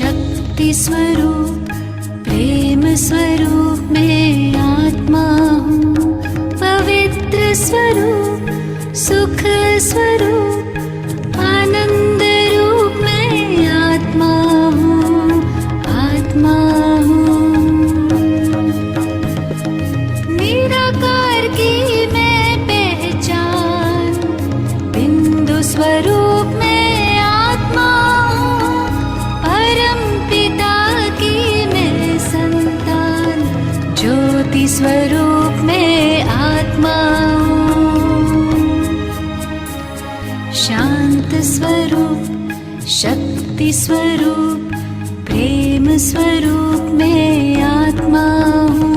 शक्ति स्वरूप प्रेम स्वरूप मैं आत्मा हूँ। पवित्र स्वरूप सुख स्वरूप आनंद रूप मैं आत्मा हूँ, आत्मा हूँ। निराकार की मैं पहचान बिंदु स्वरूप मैं आत्मा हूँ। परम पिता की मैं संतान ज्योति स्वरूप मैं आत्मा हूँ। शांत स्वरूप शक्ति स्वरूप प्रेम स्वरूप मैं आत्मा हूँ।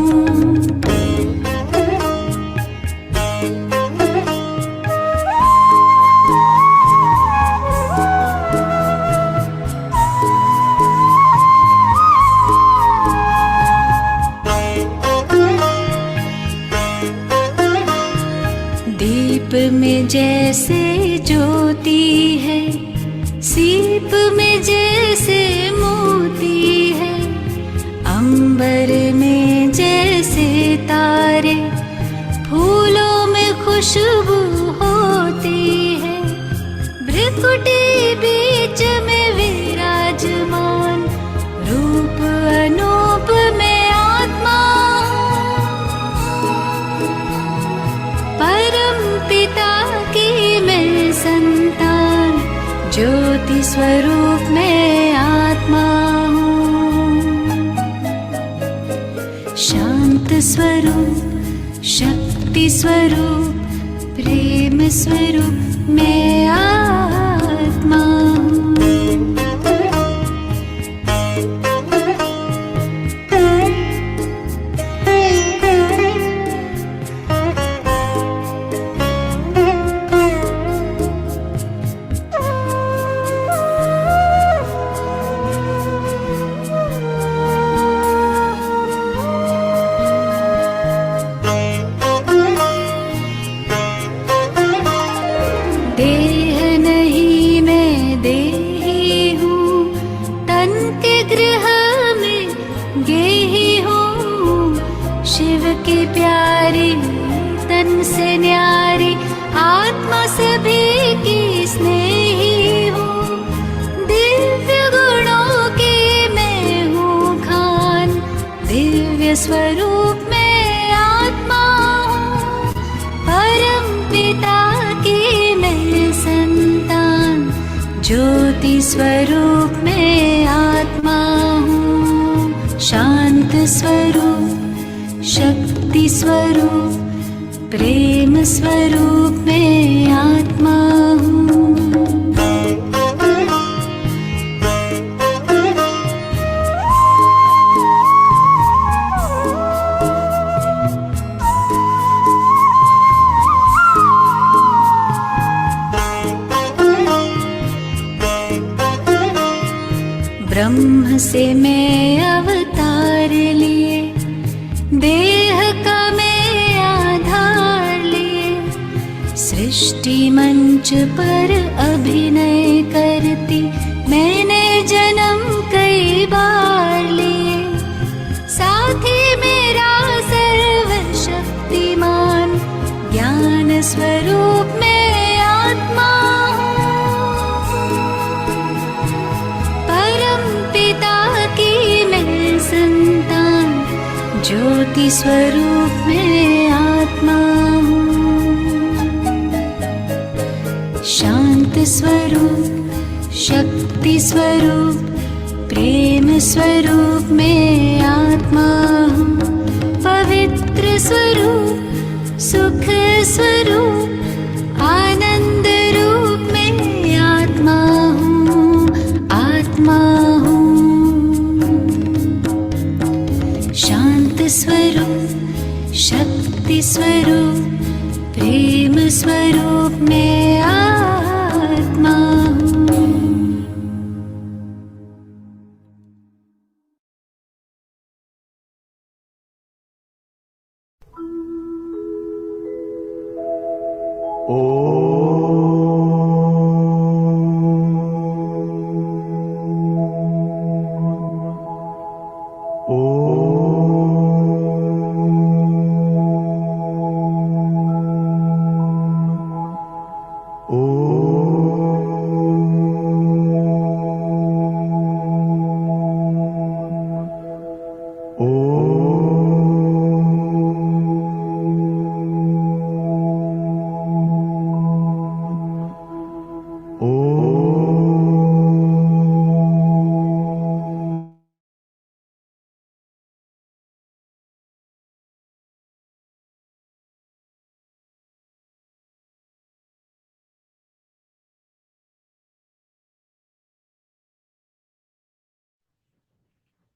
दीप में जैसे ज्योति है, सीप में जैसे मोती है, अंबर में जैसे तारे, फूलों में खुशबू होती है। भ्रिकुटी बीच में विराजमान रूप अनूप में आत्मा हूँ। परम पिता की मैं संतान ज्योति स्वरूप मैं आत्मा हूँ। शांत स्वरूप शक्ति स्वरूप प्रेम स्वरूप मैं आत्मा हूँ। देह नहीं मैं देही हूँ, तन के गृह में गेही हूँ। शिव की प्यारी तन से न्यारी आत्मा सभी की स्नेही हूँ। दिव्य गुणों की मैं हूँ खान, दिव्य स्वरूप में आत्मा हूँ। परम पिता की मैं संतान ज्योति स्वरूप में आत्मा हूँ। शांत स्वरूप शक्ति स्वरूप प्रेम स्वरूप में आत्मा हूँ। ब्रह्म से मैं अवतार लिए, देह का मैं आधार लिए। सृष्टि मंच पर अभिनय करती मैंने जन्म कई बार लिए। साथी मेरा सर्वशक्तिमान ज्ञान स्वरूप में आत्मा हूँ। परम पिता की मैं संतान ज्योति स्वरूप में आत्मा हूँ। शांत स्वरूप शक्ति स्वरूप प्रेम स्वरूप में आत्मा हूँ। पवित्र स्वरूप सुख स्वरूप आनंद रूप में आत्मा हूँ, आत्मा हूँ। शांत स्वरूप शक्ति स्वरूप प्रेम स्वरूप में आत्मा हूँ। ओ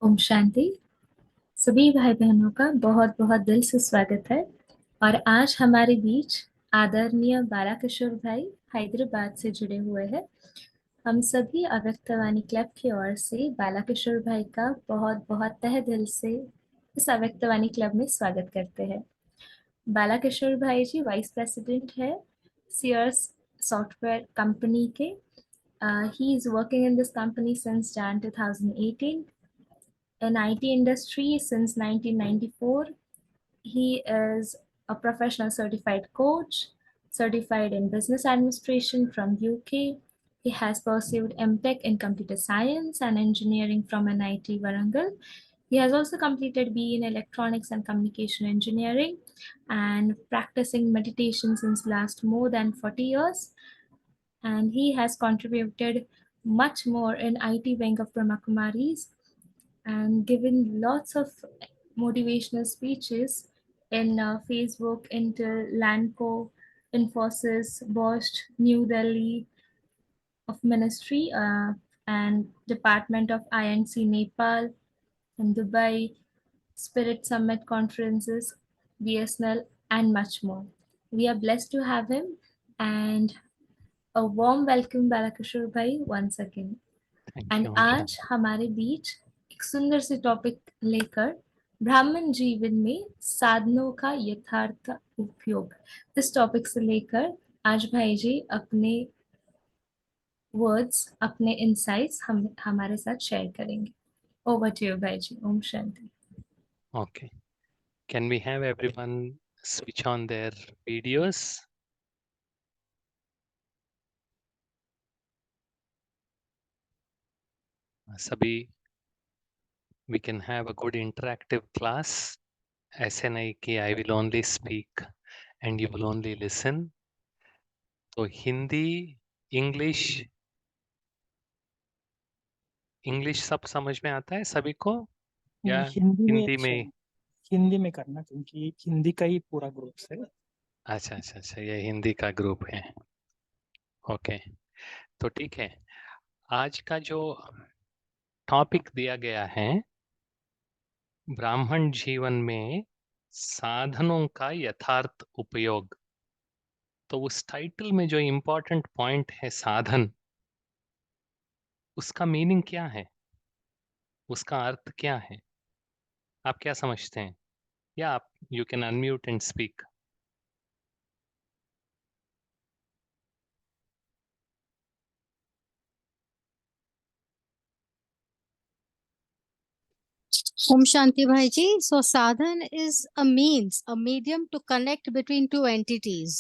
ओम शांति। सभी भाई बहनों का बहुत बहुत दिल से स्वागत है। और आज हमारे बीच आदरणीय बालाकिशोर भाई हैदराबाद से जुड़े हुए हैं। हम सभी अव्यक्तवाणी क्लब की ओर से बालाकिशोर भाई का बहुत बहुत तहे दिल से इस अव्यक्तवाणी क्लब में स्वागत करते हैं। बालाकिशोर भाई जी वाइस प्रेसिडेंट है सीयर्स सॉफ्टवेयर कंपनी के। He is working in this company since Jan 2018 in IT industry since 1994. He is a professional certified coach, certified in business administration from UK. He has pursued MTech in computer science and engineering from NIT Warangal. He has also completed BE in electronics and communication engineering and practicing meditation since last more than 40 years. And he has contributed much more in IT wing of Brahma Kumaris and given lots of motivational speeches in Facebook, Intel, Lanco, Infosys, Bosch, New Delhi of Ministry, and Department of INC Nepal, and Dubai, Spirit Summit conferences, BSNL, and much more. We are blessed to have him, and a warm welcome Balakishore Bhai once again. Thank and you आज हमारे बीच एक सुंदर से topic लेकर ब्राह्मण जीवन में साधनों का यथार्थ उपयोग, इस टॉपिक से लेकर आज भाई जी अपने वर्ड्स, अपने इनसाइट्स हमारे साथ शेयर करेंगे। ओवर टू यू भाई जी। ओम शांति। Okay can we have everyone switch on their videos सभी we can have a good interactive class ऐसे नहीं कि I will only speak and you will only listen तो हिंदी इंग्लिश इंग्लिश सब समझ में आता है सभी को या हिंदी में हिंदी में हिंदी में करना क्योंकि हिंदी का ही पूरा ग्रुप है। अच्छा अच्छा अच्छा ये हिंदी का ग्रुप है ओके तो ठीक है आज का जो टॉपिक दिया गया है ब्राह्मण जीवन में साधनों का यथार्थ उपयोग तो उस टाइटल में जो इम्पोर्टेंट पॉइंट है साधन उसका मीनिंग क्या है उसका अर्थ क्या है आप क्या समझते हैं या आप you can unmute and speak Om Shanti Bhaiji. So sadhan is a means, a medium to connect between two entities.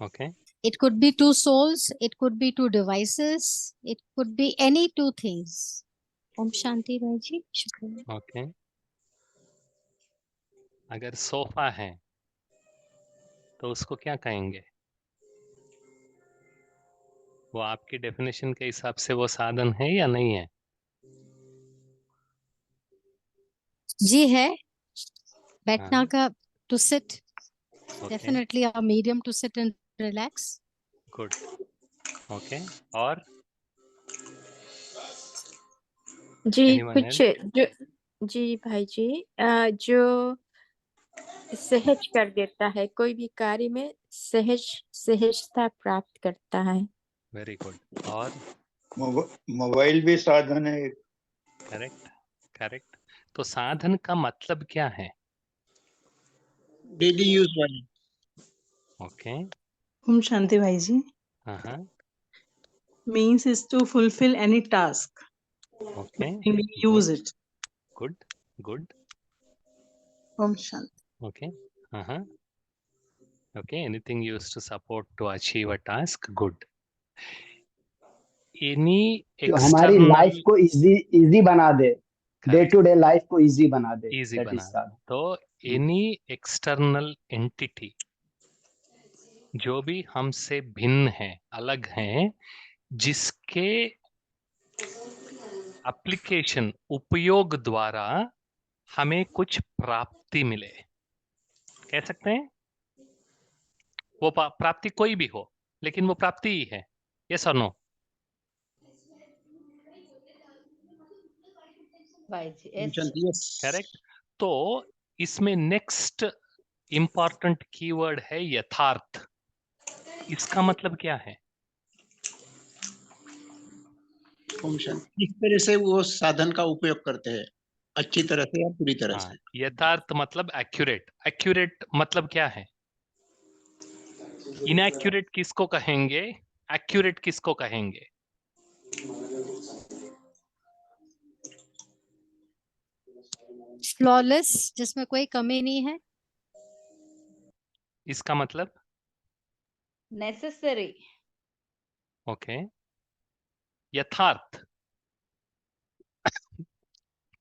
Okay It could be two souls, it could be two devices, it could be any two things. Om Shanti Bhaiji. Shukriya. Okay अगर sofa है तो उसको क्या कहेंगे वो आपकी definition के हिसाब से वो साधन है या नहीं है जी है बैठना हाँ का to sit, okay definitely a medium to sit and relax. Good okay और जी एनीवन कुछ एल्स जो जी भाई जी जो सहज कर देता है, कोई भी कार्य में सहजता प्राप्त करता है। वेरी गुड और मोबाइल भी साधन है। करेक्ट करेक्ट तो साधन का मतलब क्या है डेली यूज वाली। Okay Om Shanti Bhaiji. हाँ हाँ Means is to fulfill any task okay when we good use it. Good good Om Shanti. Okay हाँ हाँ okay anything used to support to achieve a task good any जो हमारी external life को easy बना दे, day to day life को easy बना दे, इजी दैट इज बना साधन। तो एनी एक्सटर्नल एंटिटी जो भी हमसे भिन्न है अलग है जिसके एप्लीकेशन उपयोग द्वारा हमें कुछ प्राप्ति मिले कह सकते हैं वो प्राप्ति कोई भी हो लेकिन वो प्राप्ति ही है यस और नो भाई जी ओम एस शांति yes. करेक्ट। तो इसमें नेक्स्ट इंपॉर्टेंट कीवर्ड है यथार्थ। इसका मतलब क्या है? ओम शांति किस तरह से वो साधन का उपयोग करते हैं, अच्छी तरह से या पूरी तरह हाँ, से। यथार्थ मतलब एक्यूरेट। एक्यूरेट मतलब क्या है? इनएक्यूरेट किसको कहेंगे, एक्यूरेट किसको कहेंगे? फ्लॉलेस, जिसमें कोई कमी नहीं है। इसका मतलब नेसेसरी ओके। यथार्थ,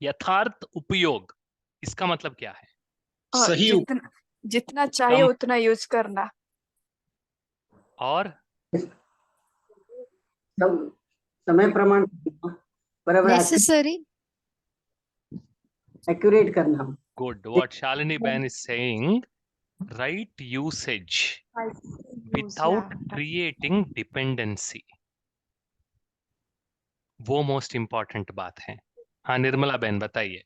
यथार्थ उपयोग, इसका मतलब क्या है? सही जितना जितना चाहिए कम उतना यूज करना। और समय प्रमाण बराबर नेसेसरी। एक्यूरेट करना। Good, what Shalini Ben is saying, right usage without creating dependency, वो मोस्ट इंपॉर्टेंट बात है। हाँ निर्मला बेन बताइए।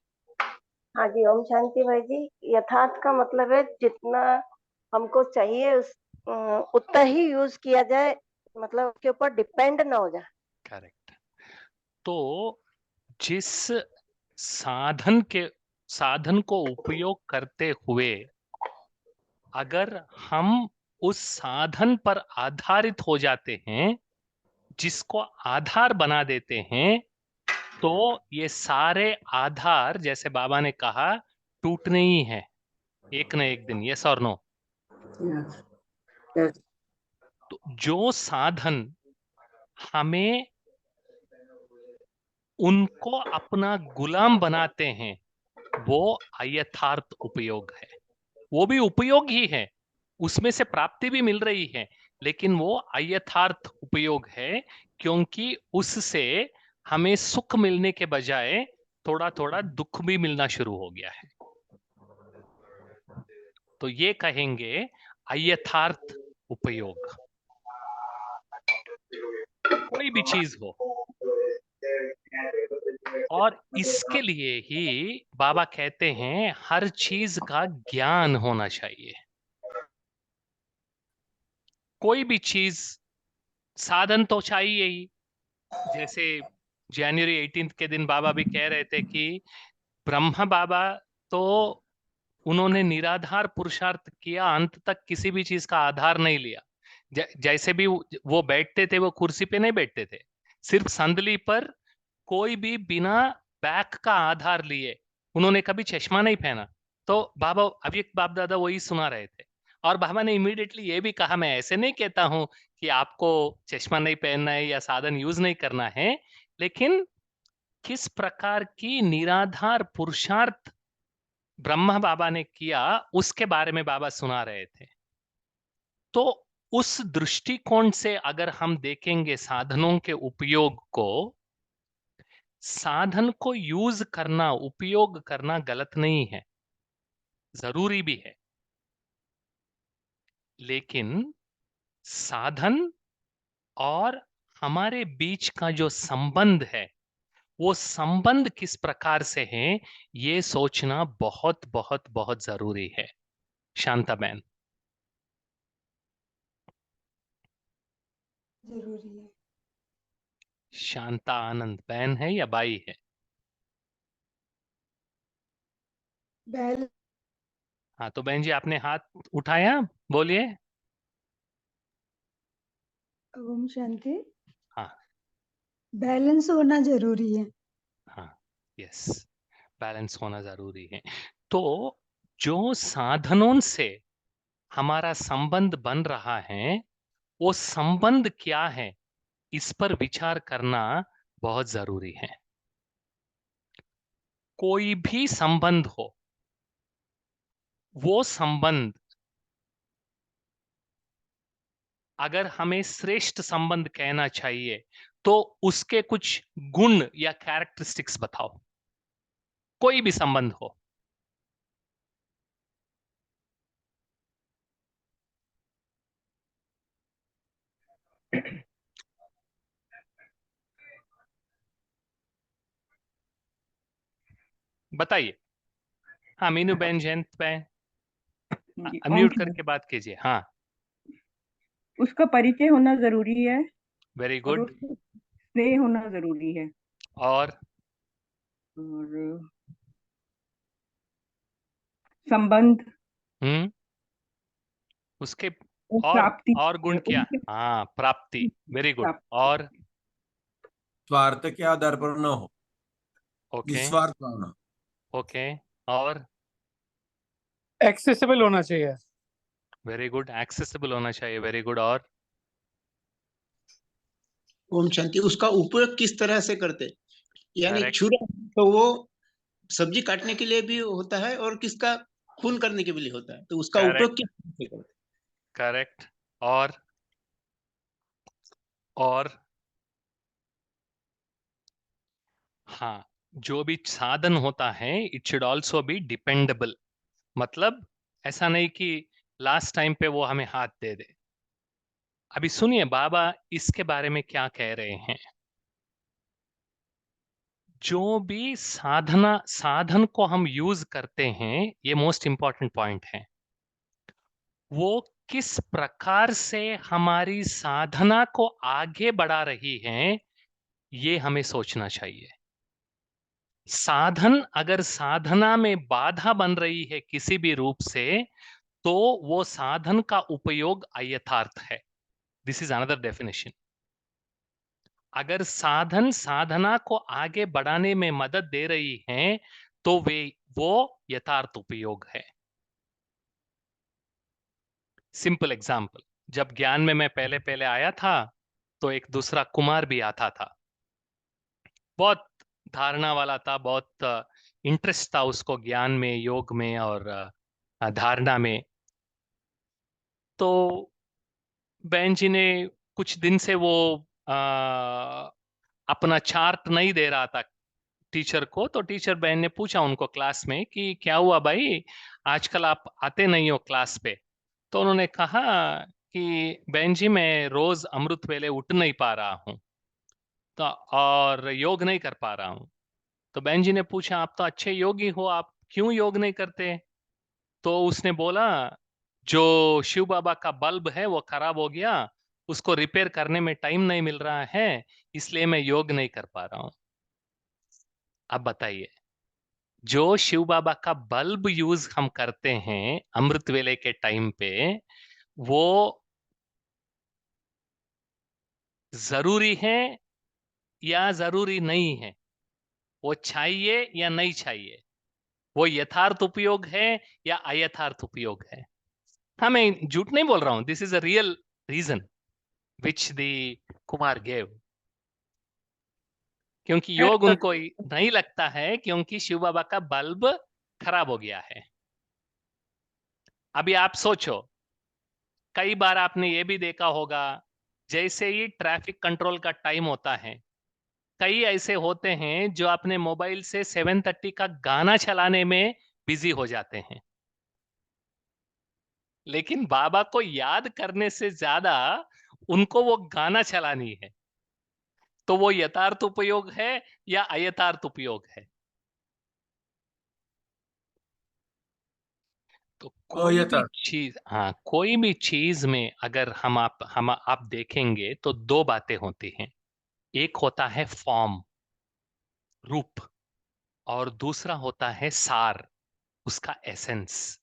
हाँ जी, ओम शांति भाई जी। यथार्थ का मतलब है जितना हमको चाहिए उतना ही यूज किया जाए, मतलब उसके ऊपर डिपेंड ना हो जाए। करेक्ट। तो जिस साधन को उपयोग करते हुए अगर हम उस साधन पर आधारित हो जाते हैं, जिसको आधार बना देते हैं, तो ये सारे आधार जैसे बाबा ने कहा टूटने ही है एक न एक दिन। यस और नो? तो जो साधन हमें उनको अपना गुलाम बनाते हैं वो अयथार्थ उपयोग है। वो भी उपयोग ही है, उसमें से प्राप्ति भी मिल रही है, लेकिन वो अयथार्थ उपयोग है, क्योंकि उससे हमें सुख मिलने के बजाय थोड़ा थोड़ा दुख भी मिलना शुरू हो गया है। तो ये कहेंगे अयथार्थ उपयोग। कोई भी चीज हो, और इसके लिए ही बाबा कहते हैं हर चीज का ज्ञान होना चाहिए। कोई भी चीज, साधन तो चाहिए ही। जैसे जनवरी 18 के दिन बाबा भी कह रहे थे कि ब्रह्मा बाबा तो उन्होंने निराधार पुरुषार्थ किया, अंत तक किसी भी चीज का आधार नहीं लिया। जैसे भी वो बैठते थे, वो कुर्सी पे नहीं बैठते थे, सिर्फ संदली पर कोई भी बिना बैक का आधार लिए। उन्होंने कभी चश्मा नहीं पहना। तो बाबा अभी बाप दादा वही सुना रहे थे, और बाबा ने इमीडिएटली ये भी कहा, मैं ऐसे नहीं कहता हूं कि आपको चश्मा नहीं पहनना है या साधन यूज नहीं करना है, लेकिन किस प्रकार की निराधार पुरुषार्थ ब्रह्मा बाबा ने किया उसके बारे में बाबा सुना रहे थे। तो उस दृष्टिकोण से अगर हम देखेंगे साधनों के उपयोग को, साधन को यूज करना, उपयोग करना गलत नहीं है, जरूरी भी है। लेकिन साधन और हमारे बीच का जो संबंध है, वो संबंध किस प्रकार से है, ये सोचना बहुत बहुत बहुत जरूरी है। शांता बहन। जरूरी है। शांता आनंद बहन है या बाई है? बैल हाँ तो बहन जी आपने हाथ उठाया, बोलिए। ओम शांति। हाँ बैलेंस होना जरूरी है। हाँ, यस, बैलेंस होना जरूरी है। तो जो साधनों से हमारा संबंध बन रहा है, वो संबंध क्या है, इस पर विचार करना बहुत जरूरी है। कोई भी संबंध हो, वो संबंध अगर हमें श्रेष्ठ संबंध कहना चाहिए तो उसके कुछ गुण या कैरेक्टरिस्टिक्स बताओ। कोई भी संबंध हो। बताइए। हाँ मीनू बहन जयंत बहन जी, अनम्यूट ओम करके बात कीजिए। हाँ उसका परिचय होना जरूरी है वेरी और गुड। उसका स्नेह होना जरूरी है और और संबंध उसके और और प्राप्ति गुण क्या? हाँ प्राप्ति, वेरी गुड। प्राप्ति। और स्वार्थ के आधार पर न हो, ओके निस्वार्थ भावना। ओके। और एक्सेसिबल होना चाहिए। वेरी गुड, एक्सेसिबल होना चाहिए, वेरी गुड। और ओम शांति। उसका उपयोग किस तरह से करते, यानी करेक्ट छुरा तो वो सब्जी काटने के लिए भी होता है और किसका खून करने के लिए होता है, तो उसका उपयोग करेक्ट किस तरह से करते? करेक्ट। और हाँ, जो भी साधन होता है it should also be dependable. मतलब ऐसा नहीं कि लास्ट टाइम पे वो हमें हाथ दे दे। अभी सुनिए बाबा इसके बारे में क्या कह रहे हैं। जो भी साधन को हम यूज करते हैं, ये मोस्ट इंपॉर्टेंट पॉइंट है, वो किस प्रकार से हमारी साधना को आगे बढ़ा रही है, ये हमें सोचना चाहिए। साधन अगर साधना में बाधा बन रही है किसी भी रूप से, तो वो साधन का उपयोग अयथार्थ है। This is another definition. अगर साधन साधना को आगे बढ़ाने में मदद दे रही है, तो वो यथार्थ उपयोग है। सिंपल एग्जाम्पल, जब ज्ञान में मैं पहले पहले आया था तो एक दूसरा कुमार भी आता था, बहुत धारणा वाला था, बहुत इंटरेस्ट था उसको ज्ञान में, योग में और धारणा में। तो बहन जी ने कुछ दिन से वो आ, अपना चार्ट नहीं दे रहा था टीचर को। तो टीचर बहन ने पूछा उनको क्लास में कि क्या हुआ भाई, आजकल आप आते नहीं हो क्लास पे। तो उन्होंने कहा कि बहन जी मैं रोज अमृत वेले उठ नहीं पा रहा हूँ, तो और योग नहीं कर पा रहा हूँ। तो बहन जी ने पूछा आप तो अच्छे योगी हो, आप क्यों योग नहीं करते? तो उसने बोला जो शिव बाबा का बल्ब है वो खराब हो गया, उसको रिपेयर करने में टाइम नहीं मिल रहा है, इसलिए मैं योग नहीं कर पा रहा हूँ। अब बताइए, जो शिव बाबा का बल्ब यूज हम करते हैं अमृत वेले के टाइम पे, वो जरूरी है या जरूरी नहीं है? वो चाहिए या नहीं चाहिए? वो यथार्थ उपयोग है या अयथार्थ उपयोग है? हाँ मैं झूठ नहीं बोल रहा हूं, this is a real reason which the Kumar gave. क्योंकि योग उनको नहीं लगता है, क्योंकि शिव बाबा का बल्ब खराब हो गया है। अभी आप सोचो, कई बार आपने ये भी देखा होगा, जैसे ही ट्रैफिक कंट्रोल का टाइम होता है, कई ऐसे होते हैं जो अपने मोबाइल से 7:30 का गाना चलाने में बिजी हो जाते हैं, लेकिन बाबा को याद करने से ज्यादा उनको वो गाना चलानी है। तो वो यथार्थ उपयोग है या अयथार्थ उपयोग है? तो कोई भी यथार्थ। चीज, हाँ कोई भी चीज में अगर आप देखेंगे तो दो बातें होती हैं। एक होता है फॉर्म, रूप, और दूसरा होता है सार, उसका एसेंस।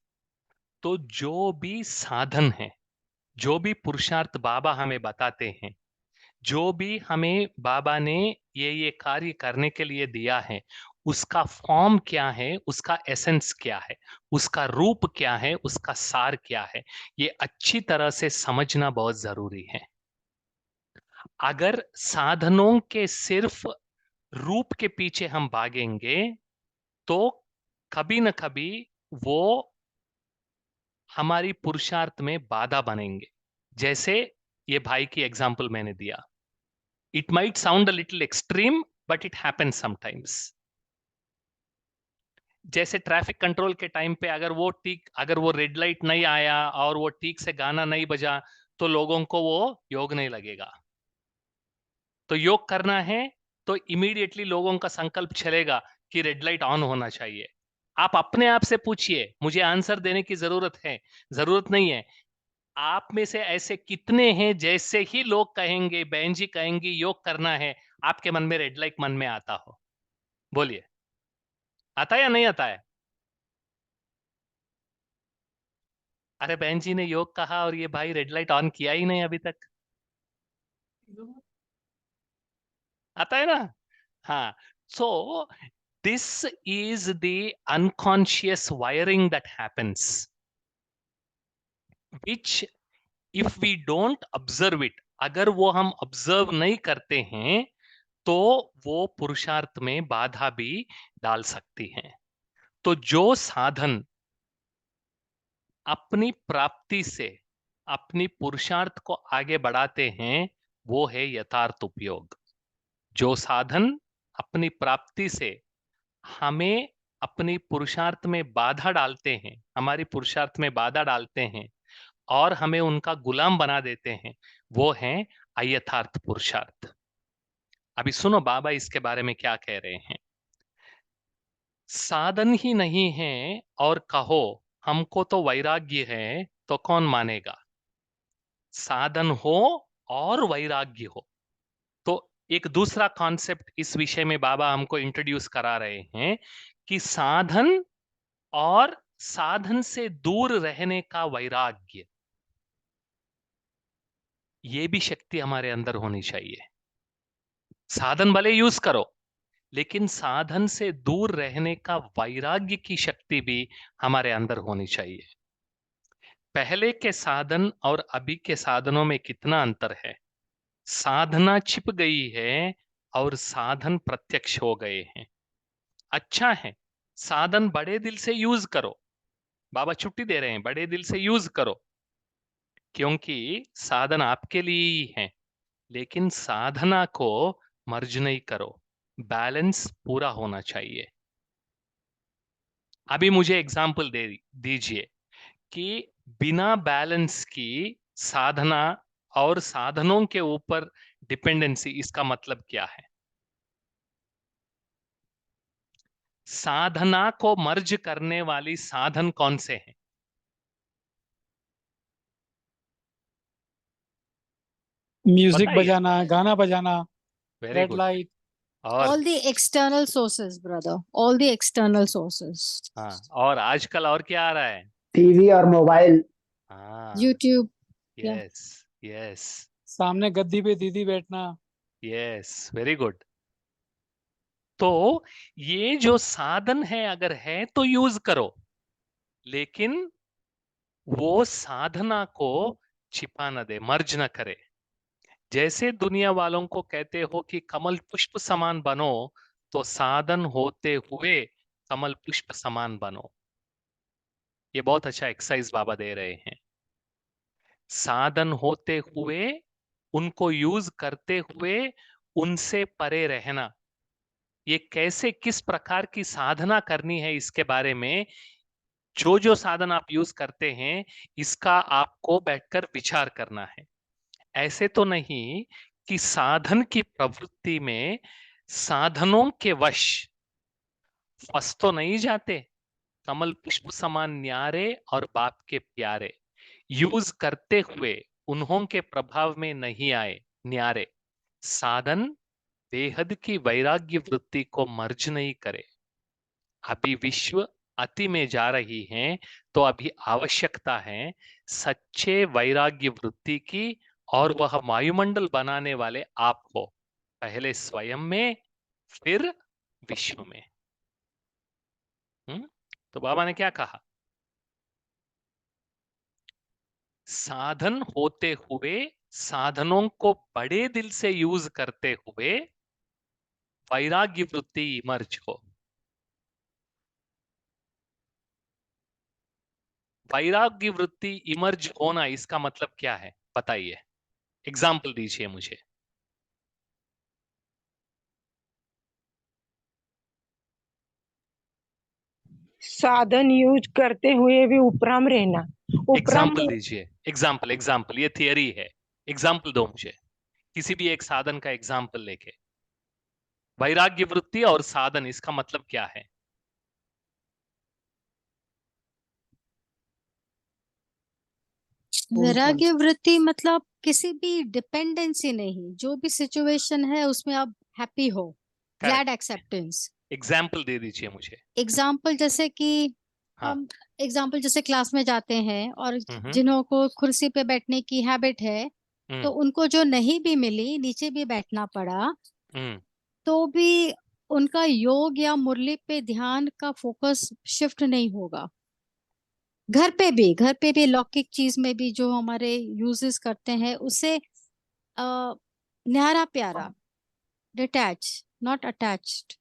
तो जो भी साधन है, जो भी पुरुषार्थ बाबा हमें बताते हैं, जो भी हमें बाबा ने ये कार्य करने के लिए दिया है, उसका फॉर्म क्या है, उसका एसेंस क्या है, उसका रूप क्या है, उसका सार क्या है, ये अच्छी तरह से समझना बहुत जरूरी है। अगर साधनों के सिर्फ रूप के पीछे हम भागेंगे, तो कभी न कभी वो हमारी पुरुषार्थ में बाधा बनेंगे। जैसे ये भाई की एग्जाम्पल मैंने दिया, it might sound a little extreme but it happens sometimes. जैसे ट्रैफिक कंट्रोल के टाइम पे अगर वो रेड लाइट नहीं आया और वो ठीक से गाना नहीं बजा, तो लोगों को वो योग नहीं लगेगा। तो योग करना है तो इमीडिएटली लोगों का संकल्प चलेगा कि रेड लाइट ऑन होना चाहिए? आप अपने आप से पूछिए, मुझे आंसर देने की जरूरत नहीं है। आप में से ऐसे कितने हैं जैसे ही लोग कहेंगे, बहन जी कहेंगी योग करना है, आपके मन में रेड लाइट मन में आता हो? बोलिए, आता है या नहीं आता है? अरे बहन जी ने योग कहा और ये भाई रेड लाइट ऑन किया ही नहीं अभी तक। आता है ना? हाँ, so this is the unconscious wiring that happens, which if we don't observe it, अगर वो हम ऑब्जर्व नहीं करते हैं तो वो पुरुषार्थ में बाधा भी डाल सकती हैं। तो जो साधन अपनी प्राप्ति से अपनी पुरुषार्थ को आगे बढ़ाते हैं वो है यथार्थ उपयोग। जो साधन अपनी प्राप्ति से हमें अपनी पुरुषार्थ में बाधा डालते हैं, हमारी पुरुषार्थ में बाधा डालते हैं और हमें उनका गुलाम बना देते हैं, वो है अयथार्थ पुरुषार्थ। अभी सुनो बाबा इसके बारे में क्या कह रहे हैं। साधन ही नहीं है और कहो हमको तो वैराग्य है, तो कौन मानेगा? साधन हो और वैराग्य हो। तो एक दूसरा कॉन्सेप्ट इस विषय में बाबा हमको इंट्रोड्यूस करा रहे हैं कि साधन और साधन से दूर रहने का वैराग्य, ये भी शक्ति हमारे अंदर होनी चाहिए। साधन भले यूज करो, लेकिन साधन से दूर रहने का वैराग्य की शक्ति भी हमारे अंदर होनी चाहिए। पहले के साधन और अभी के साधनों में कितना अंतर है। साधना छिप गई है और साधन प्रत्यक्ष हो गए हैं। अच्छा है, साधन बड़े दिल से यूज करो, बाबा छुट्टी दे रहे हैं, बड़े दिल से यूज करो, क्योंकि साधन आपके लिए ही है। लेकिन साधना को मर्ज नहीं करो, बैलेंस पूरा होना चाहिए। अभी मुझे एग्जाम्पल दे दीजिए कि बिना बैलेंस की साधना और साधनों के ऊपर डिपेंडेंसी, इसका मतलब क्या है? साधना को मर्ज करने वाली साधन कौन से हैं? म्यूजिक बताइए। बजाना, गाना बजाना, वेरी रेड गुड। लाइट। और All the external sources, brother. All the external sources. हाँ, और आजकल और क्या आ रहा है? टीवी और मोबाइल। हाँ, YouTube. Yeah. यस यस सामने गद्दी पे दीदी बैठना। Yes, very good. तो ये जो साधन है अगर है तो यूज करो, लेकिन वो साधना को छिपा न दे, मर्ज न करे। जैसे दुनिया वालों को कहते हो कि कमल पुष्प समान बनो, तो साधन होते हुए कमल पुष्प समान बनो। ये बहुत अच्छा एक्सरसाइज बाबा दे रहे हैं। साधन होते हुए, उनको यूज करते हुए उनसे परे रहना। ये कैसे, किस प्रकार की साधना करनी है, इसके बारे में जो जो साधन आप यूज करते हैं इसका आपको बैठकर विचार करना है। ऐसे तो नहीं कि साधन की प्रवृत्ति में साधनों के वश फंस तो नहीं जाते। कमल पुष्प समान न्यारे और बाप के प्यारे, यूज करते हुए उन्हों के प्रभाव में नहीं आए न्यारे। साधन बेहद की वैराग्य वृत्ति को मर्ज नहीं करे। अभी विश्व अति में जा रही है, तो अभी आवश्यकता है सच्चे वैराग्य वृत्ति की, और वह वायुमंडल बनाने वाले आप हो, पहले स्वयं में फिर विश्व में। तो बाबा ने क्या कहा? साधन होते हुए, साधनों को बड़े दिल से यूज करते हुए वैराग्य वृत्ति इमर्ज हो। वैराग्य वृत्ति इमर्ज होना, इसका मतलब क्या है बताइए, एग्जाम्पल दीजिए मुझे। साधन यूज करते हुए भी उपराम रहना। एग्जाम्पल दीजिए, एग्जाम्पल, ये थियरी है, एग्जाम्पल दो मुझे, किसी भी एक साधन का एग्जाम्पल लेके। वैराग्य वृत्ति और साधन, इसका मतलब क्या है? वैराग्य वृत्ति मतलब किसी भी डिपेंडेंसी नहीं, जो भी सिचुएशन है उसमें आप हैप्पी हो, ग्लैड एक्सेप्टेंस। एग्जाम्पल दे दीजिए मुझे। एग्जाम्पल जैसे कि हाँ। हम एग्जाम्पल जैसे क्लास में जाते हैं और हम्म। जिन्हों को कुर्सी पे बैठने की हैबिट है, तो उनको जो नहीं भी मिली, नीचे भी बैठना पड़ा, तो भी उनका योग या मुरली पे ध्यान का फोकस शिफ्ट नहीं होगा। घर पे भी लौकिक चीज में भी जो हमारे यूजेस करते हैं, उससे न्यारा प्यारा, detach, not attached.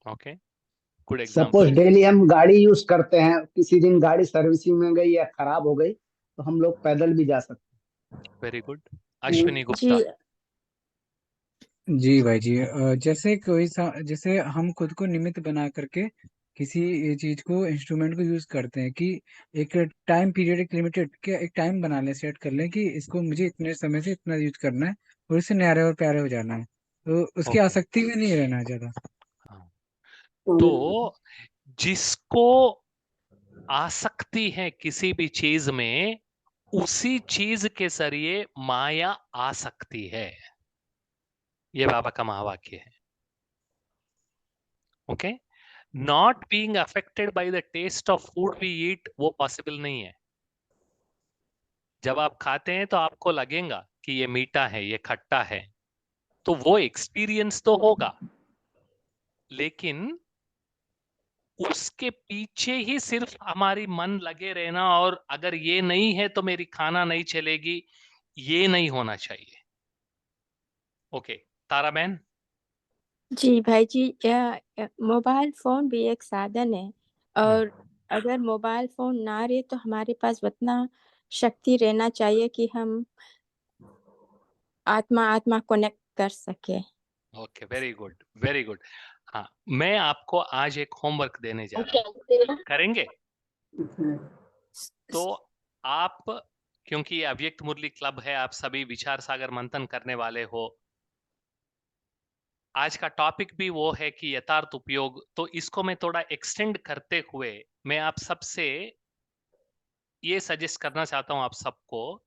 Okay, good suppose example. Daily हम गाड़ी यूज करते हैं, किसी दिन गाड़ी सर्विसिंग में गई या खराब हो गई, तो हम लोग पैदल भी जा सकते हैं। Very good. अश्विनी गुप्ता। जी जी भाई जी, जैसे जैसे हम खुद को निमित्त बना करके किसी चीज को, इंस्ट्रूमेंट को यूज करते हैं कि एक टाइम पीरियड, एक लिमिटेड के एक टाइम बना लें, सेट कर लें कि इसको मुझे इतने समय से इतना यूज करना है और इससे न्यारे और प्यारे हो जाना है, तो उसकी ओके। आसक्ति में नहीं रहना है ज्यादा। तो जिसको आसक्ति है किसी भी चीज में, उसी चीज के जरिए माया आ सकती है। ये बाबा का महावाक्य है। Okay, not being affected by the taste of food we eat, वो पॉसिबल नहीं है। जब आप खाते हैं तो आपको लगेगा कि ये मीठा है, ये खट्टा है, तो वो एक्सपीरियंस तो होगा, लेकिन उसके पीछे ही सिर्फ हमारी मन लगे रहना, और अगर ये नहीं है तो मेरी खाना नहीं चलेगी, ये नहीं होना चाहिए। ओके, तारा बहन। जी भाई जी, मोबाइल फोन भी एक साधन है, और अगर मोबाइल फोन ना रहे तो हमारे पास उतना शक्ति रहना चाहिए कि हम आत्मा कनेक्ट कर सके। Okay, very good, very good. हाँ, मैं आपको आज एक होमवर्क देने जा रहा हूँ, करेंगे? तो आप, क्योंकि ये अव्यक्त मुरली क्लब है, आप सभी विचार सागर मंथन करने वाले हो, आज का टॉपिक भी वो है कि यथार्थ उपयोग। तो इसको मैं थोड़ा एक्सटेंड करते हुए मैं आप सबसे ये सजेस्ट करना चाहता हूं, आप सबको,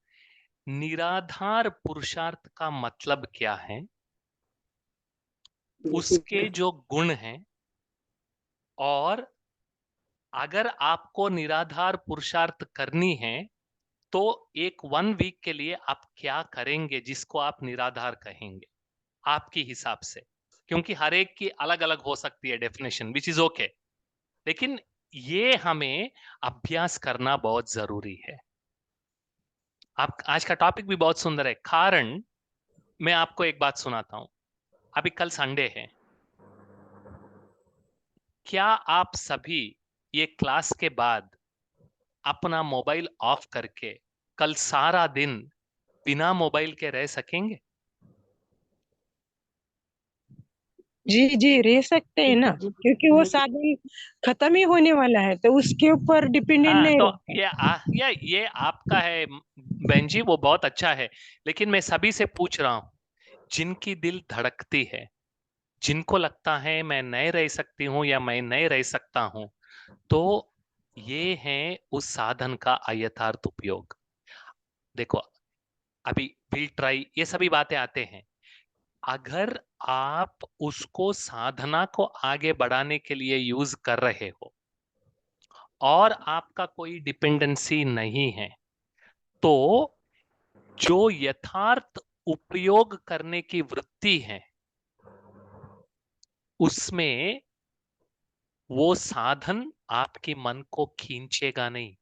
निराधार पुरुषार्थ का मतलब क्या है, उसके जो गुण हैं, और अगर आपको निराधार पुरुषार्थ करनी है तो एक 1 वीक के लिए आप क्या करेंगे जिसको आप निराधार कहेंगे आपके हिसाब से, क्योंकि हर एक की अलग अलग हो सकती है डेफिनेशन, विच इज ओके, लेकिन ये हमें अभ्यास करना बहुत जरूरी है। आप, आज का टॉपिक भी बहुत सुंदर है। कारण, मैं आपको एक बात सुनाता हूं। अभी कल संडे है, क्या आप सभी ये क्लास के बाद अपना मोबाइल ऑफ करके कल सारा दिन बिना मोबाइल के रह सकेंगे? जी जी, रह सकते हैं ना, क्योंकि वो साधन खत्म ही होने वाला है, तो उसके ऊपर डिपेंडेंट हाँ, नहीं तो रहता। ये आपका है बहन जी, वो बहुत अच्छा है, लेकिन मैं सभी से पूछ रहा हूं, जिनकी दिल धड़कती है, जिनको लगता है मैं नहीं रह सकती हूँ या मैं नहीं रह सकता हूं, तो ये है उस साधन का अयथार्थ उपयोग। देखो, अभी विल ट्राई, ये सभी बातें आते हैं। अगर आप उसको साधना को आगे बढ़ाने के लिए यूज कर रहे हो और आपका कोई डिपेंडेंसी नहीं है, तो जो यथार्थ उपयोग करने की वृत्ति है, उसमें वो साधन आपके मन को खींचेगा नहीं।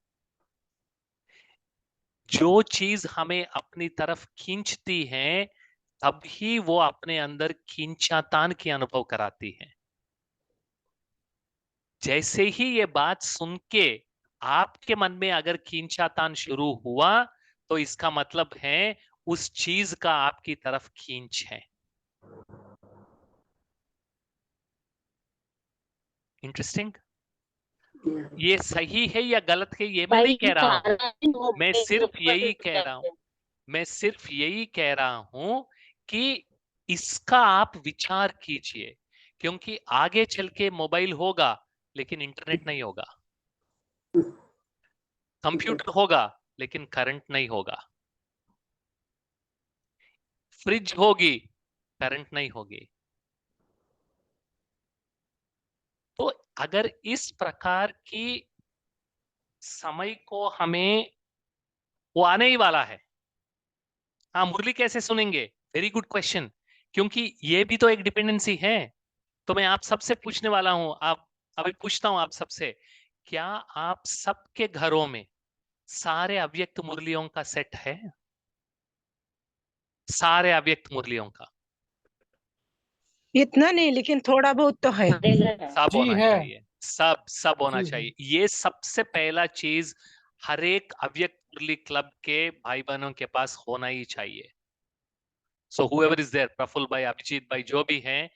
जो चीज हमें अपनी तरफ खींचती है, तभी वो अपने अंदर खींचातान की अनुभव कराती है। जैसे ही ये बात सुन के आपके मन में अगर खींचातान शुरू हुआ, तो इसका मतलब है उस चीज का आपकी तरफ खींच है। इंटरेस्टिंग। ये सही है या गलत है ये मैं नहीं कह रहा हूं, मैं सिर्फ यही कह रहा हूं, मैं सिर्फ यही कह रहा हूं कि इसका आप विचार कीजिए क्योंकि आगे चल के मोबाइल होगा लेकिन इंटरनेट नहीं होगा, कंप्यूटर होगा लेकिन करंट नहीं होगा, फ्रिज होगी करंट नहीं होगी। तो अगर इस प्रकार की समय को हमें, वो आने ही वाला है। हाँ, मुरली कैसे सुनेंगे? वेरी गुड क्वेश्चन, क्योंकि ये भी तो एक डिपेंडेंसी है। तो मैं आप सबसे पूछने वाला हूं, आप अभी पूछता हूं आप सबसे, क्या आप सबके घरों में सारे अव्यक्त मुरलियों का सेट है? सारे अव्यक्त मुरलियों का? इतना नहीं, लेकिन थोड़ा बहुत तो है। सब जी होना है। चाहिए, सब होना जी है। चाहिए। ये सबसे पहला चीज हर एक अव्यक्त मुरली क्लब के भाई बहनों के पास होना ही चाहिए। सो whoever is there, प्रफुल्ल भाई, अभिजीत भाई, जो भी हैं,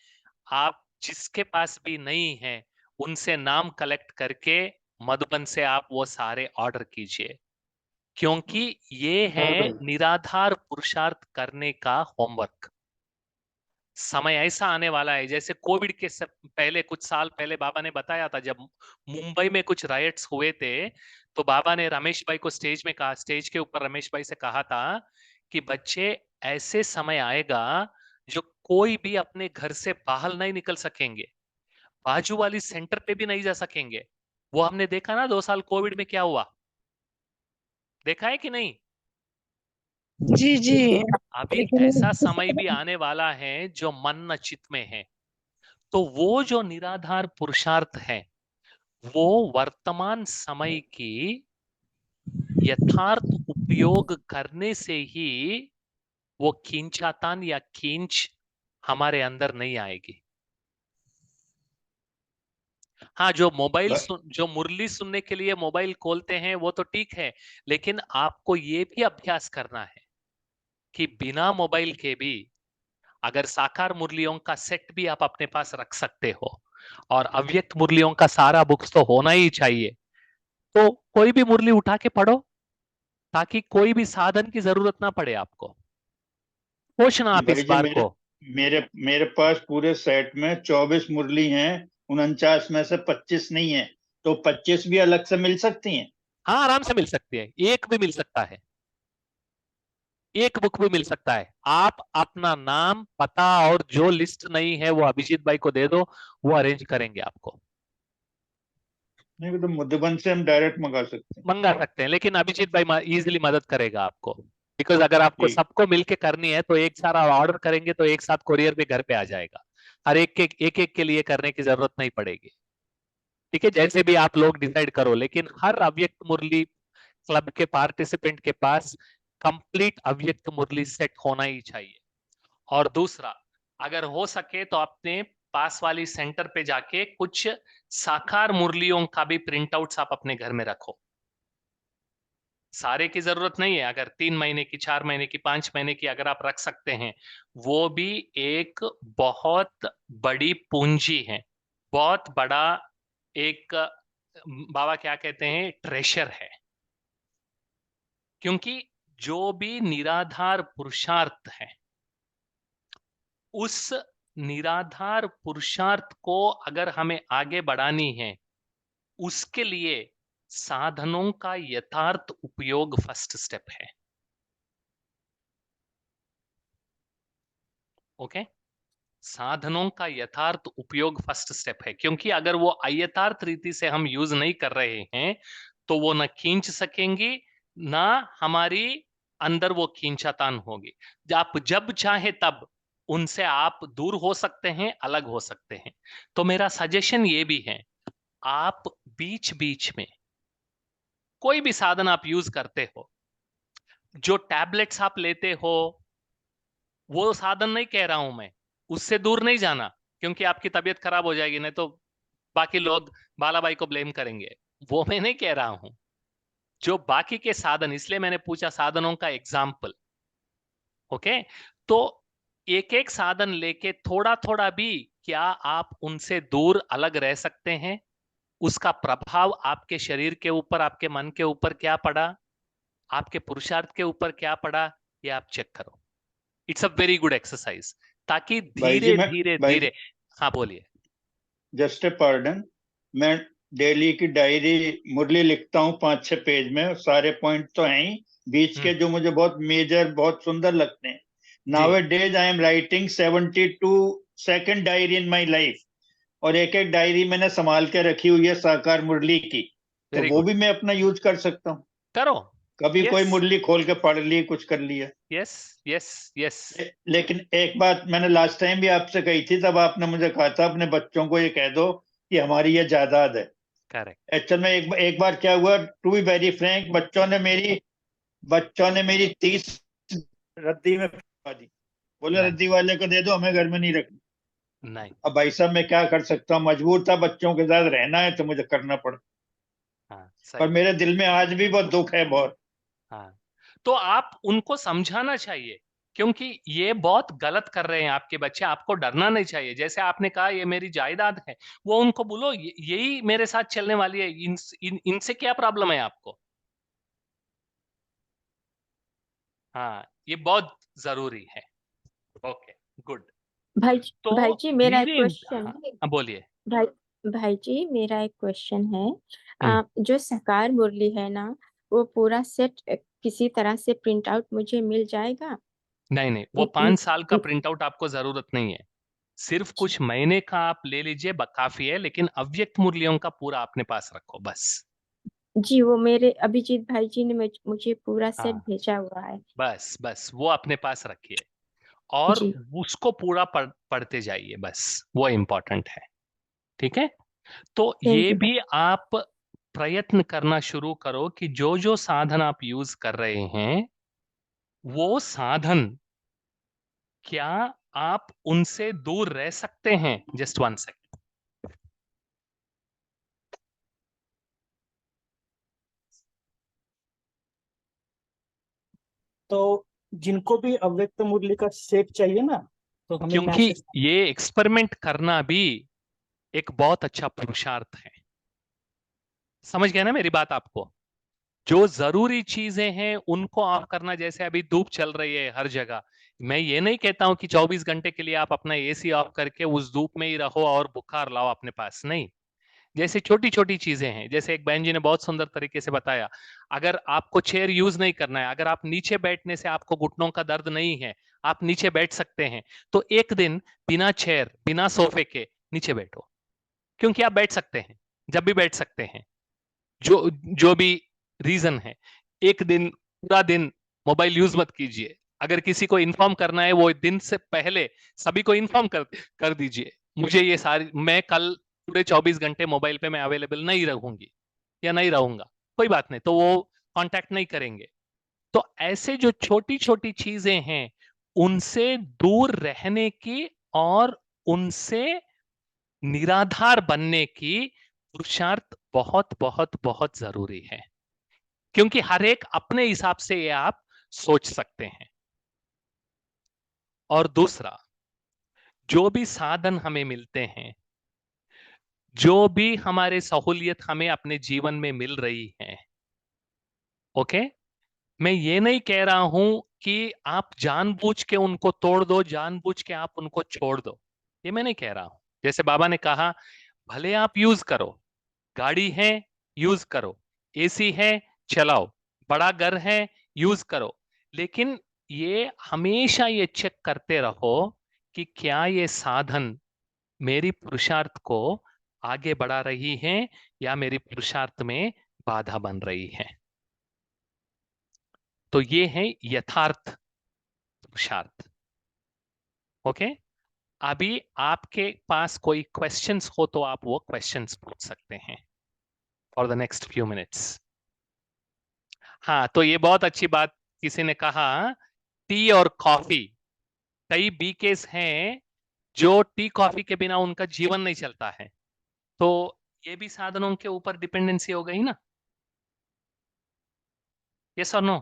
आप जिसके पास भी नहीं है उनसे नाम कलेक्ट करके मधुबन से आप वो सारे ऑर्डर कीजिए, क्योंकि ये है निराधार पुरुषार्थ करने का होमवर्क। समय ऐसा आने वाला है, जैसे कोविड के पहले, कुछ साल पहले बाबा ने बताया था, जब मुंबई में कुछ रायट्स हुए थे, तो बाबा ने रमेश भाई को स्टेज में कहा, स्टेज के ऊपर रमेश भाई से कहा था कि बच्चे, ऐसे समय आएगा जो कोई भी अपने घर से बाहर नहीं निकल सकेंगे, बाजू वाली सेंटर पे भी नहीं जा सकेंगे। वो हमने देखा ना 2 साल कोविड में क्या हुआ, देखा है कि नहीं? जी जी। अभी ऐसा समय भी आने वाला है जो मन न चित में है। तो वो जो निराधार पुरुषार्थ है, वो वर्तमान समय की यथार्थ उपयोग करने से ही वो खींचातान या खींच हमारे अंदर नहीं आएगी। हाँ, जो मुरली सुनने के लिए मोबाइल खोलते हैं वो तो ठीक है, लेकिन आपको ये भी अभ्यास करना है कि बिना मोबाइल के भी अगर साकार मुरलियों का सेट भी आप अपने पास रख सकते हो, और अव्यक्त मुरलियों का सारा बुक्स तो होना ही चाहिए, तो कोई भी मुरली उठा के पढ़ो, ताकि कोई भी साधन की जरूरत ना पड़े आपको। सोचना आप भाई इस जी, बार मेरे को। मेरे मेरे पास पूरे सेट में 24 मुरली हैं, 49 में से 25 नहीं है, तो 25 भी अलग से मिल सकती हैं? हाँ, आराम से मिल सकती है, एक भी मिल सकता है, एक बुक भी मिल सकता है। आप अपना नाम, पता और जो लिस्ट नहीं है वो अभिजीत भाई को दे दो, वो अरेंज करेंगे आपको। नहीं, तो मधुबन से हम डायरेक्ट मंगा सकते हैं। मंगा सकते हैं, लेकिन अभिजीत भाई इजीली मदद करेगा आपको, बिकॉज अगर आपको ठीक। सबको मिलके करनी है तो एक सारा ऑर्डर करेंगे तो एक साथ कोरियर पे घर पे आ जाएगा, हर एक के लिए करने की जरूरत नहीं पड़ेगी। ठीक है, जैसे भी आप लोग डिसाइड करो, लेकिन हर अव्यक्त मुरली क्लब के पार्टिसिपेंट के पास कंप्लीट अव्यक्त मुरली सेट होना ही चाहिए। और दूसरा, अगर हो सके तो अपने पास वाली सेंटर पे जाके कुछ साकार मुरलियों का भी प्रिंट आउट्स आप अपने घर में रखो। सारे की जरूरत नहीं है, अगर 3 महीने की, 4 महीने की, 5 महीने की अगर आप रख सकते हैं, वो भी एक बहुत बड़ी पूंजी है, बहुत बड़ा एक, बाबा क्या कहते हैं, ट्रेशर है। क्योंकि जो भी निराधार पुरुषार्थ है, उस निराधार पुरुषार्थ को अगर हमें आगे बढ़ानी है, उसके लिए साधनों का यथार्थ उपयोग फर्स्ट स्टेप है। ओके, साधनों का यथार्थ उपयोग फर्स्ट स्टेप है, क्योंकि अगर वो अयथार्थ रीति से हम यूज नहीं कर रहे हैं तो वो न खींच सकेंगी, ना हमारी अंदर वो खींचातान होगी। आप जब चाहे तब उनसे आप दूर हो सकते हैं, अलग हो सकते हैं। तो मेरा सजेशन ये भी है, आप बीच बीच में कोई भी साधन आप यूज करते हो, जो टैबलेट्स आप लेते हो, वो साधन नहीं कह रहा हूं मैं, उससे दूर नहीं जाना, क्योंकि आपकी तबीयत खराब हो जाएगी, नहीं तो बाकी लोग बालाबाई को ब्लेम करेंगे। वो मैं नहीं कह रहा हूं, जो बाकी के साधन, इसलिए मैंने पूछा साधनों का एग्जाम्पल। ओके, तो एक एक साधन लेके थोड़ा थोड़ा भी क्या आप उनसे दूर अलग रह सकते हैं, उसका प्रभाव आपके शरीर के ऊपर, आपके मन के ऊपर क्या पड़ा, आपके पुरुषार्थ के ऊपर क्या पड़ा, ये आप चेक करो। It's a very good exercise, ताकि भाई जी धीरे मैं धीरे भाई धीरे। हाँ, बोलिए। जस्ट ए पार्डन, मैं डेली की डायरी मुरली लिखता हूँ 5-6 पेज में, सारे पॉइंट तो हैं ही, बीच के जो मुझे बहुत मेजर बहुत सुंदर लगते हैं। Now A days I am writing 72 second diary in my life, और एक एक डायरी मैंने संभाल के रखी हुई है साकार मुरली की, तो वो भी मैं अपना यूज कर सकता हूँ। करो, कभी कोई मुरली खोल के पढ़ ली, कुछ कर लिया। Yes yes yes. लेकिन एक बात मैंने लास्ट टाइम भी आपसे कही थी, तब आपने मुझे कहा था अपने बच्चों को ये कह दो कि हमारी ये जायदाद है। करेक्ट। एक्चुअल में एक बार क्या हुआ, टू बी वेरी फ्रैंक, बच्चों ने मेरी 30 रद्दी में फंसा दी। बोले रद्दी वाले को दे दो, हमें घर में नहीं रखनी। नहीं, अब भाई साहब मैं क्या कर सकता हूँ, मजबूर था, बच्चों के साथ रहना है तो मुझे करना पड़ा। हाँ, पर मेरे दिल में आज भी बहुत दुख है, बहुत। हाँ, तो आप उनको समझाना चाहिए, क्योंकि ये बहुत गलत कर रहे हैं आपके बच्चे। आपको डरना नहीं चाहिए। जैसे आपने कहा ये मेरी जायदाद है, वो उनको बोलो यही मेरे साथ चलने वाली है, इनसे क्या प्रॉब्लम है आपको। हाँ, ये बहुत जरूरी है। Okay, good. भाई तो भाई जी मेरा एक धीरे, क्वेश्चन हाँ, बोलिए। भाई भाई जी मेरा एक क्वेश्चन है। जो साकार मुरली है ना, वो पूरा सेट किसी तरह से प्रिंट आउट मुझे मिल जाएगा? नहीं नहीं, वो एक 5 साल का प्रिंट आउट आपको जरूरत नहीं है, सिर्फ कुछ महीने का आप ले लीजिए, काफी है। लेकिन अव्यक्त मुरलियों का पूरा अपने पास रखो बस। जी, वो मेरे अभिजीत भाई जी ने मुझे पूरा सेट हाँ, भेजा हुआ है। बस बस वो अपने पास रखिए, और जी उसको पूरा पढ़ते जाइए, बस वो इम्पोर्टेंट है। ठीक है, तो थैंक ये यू भी आप प्रयत्न करना शुरू करो कि जो जो साधन आप यूज कर रहे हैं, वो साधन क्या आप उनसे दूर रह सकते हैं। Just 1 second. तो जिनको भी अव्यक्त मुरली का सेट चाहिए ना, तो हमें क्योंकि मैसेज। ये एक्सपेरिमेंट करना भी एक बहुत अच्छा पुरुषार्थ है। समझ गए ना मेरी बात आपको। जो जरूरी चीजें हैं उनको आप करना। जैसे अभी धूप चल रही है हर जगह, मैं ये नहीं कहता हूं कि 24 घंटे के लिए आप अपना एसी ऑफ करके उस धूप में ही रहो और बुखार लाओ अपने पास, नहीं। जैसे छोटी छोटी चीजें हैं, जैसे एक बहन जी ने बहुत सुंदर तरीके से बताया, अगर आपको चेयर यूज नहीं करना है, अगर आप नीचे बैठने से आपको घुटनों का दर्द नहीं है, आप नीचे बैठ सकते हैं, तो एक दिन बिना चेयर बिना सोफे के नीचे बैठो, क्योंकि आप बैठ सकते हैं, जब भी बैठ सकते हैं, जो जो भी रीजन है। एक दिन पूरा दिन मोबाइल यूज मत कीजिए। अगर किसी को इन्फॉर्म करना है, वो दिन से पहले सभी को इन्फॉर्म कर दीजिए, मुझे ये सारी, मैं कल पूरे 24 घंटे मोबाइल पे मैं अवेलेबल नहीं रहूंगी या नहीं रहूंगा, कोई बात नहीं, तो वो कांटेक्ट नहीं करेंगे। तो ऐसे जो छोटी छोटी चीजें हैं, उनसे दूर रहने की और उनसे निराधार बनने की पुरुषार्थ बहुत बहुत बहुत जरूरी है, क्योंकि हर एक अपने हिसाब से ये आप सोच सकते हैं। और दूसरा, जो भी साधन हमें मिलते हैं, जो भी हमारे सहूलियत हमें अपने जीवन में मिल रही है, ओके, मैं ये नहीं कह रहा हूं कि आप जानबूझ के उनको तोड़ दो, जानबूझ के आप उनको छोड़ दो, ये मैं नहीं कह रहा हूं। जैसे बाबा ने कहा, भले आप यूज करो, गाड़ी है यूज करो, एसी है चलाओ, बड़ा घर है यूज करो, लेकिन ये हमेशा ये चेक करते रहो कि क्या ये साधन मेरी पुरुषार्थ को आगे बढ़ा रही है या मेरी पुरुषार्थ में बाधा बन रही है। तो ये है यथार्थ पुरुषार्थ। ओके, अभी आपके पास कोई क्वेश्चंस हो तो आप वो क्वेश्चंस पूछ सकते हैं for the next few minutes. हाँ, तो ये बहुत अच्छी बात किसी ने कहा, टी और कॉफी। कई बीकेस हैं जो टी कॉफी के बिना उनका जीवन नहीं चलता है, तो ये भी साधनों के ऊपर डिपेंडेंसी हो गई ना। यस और नो?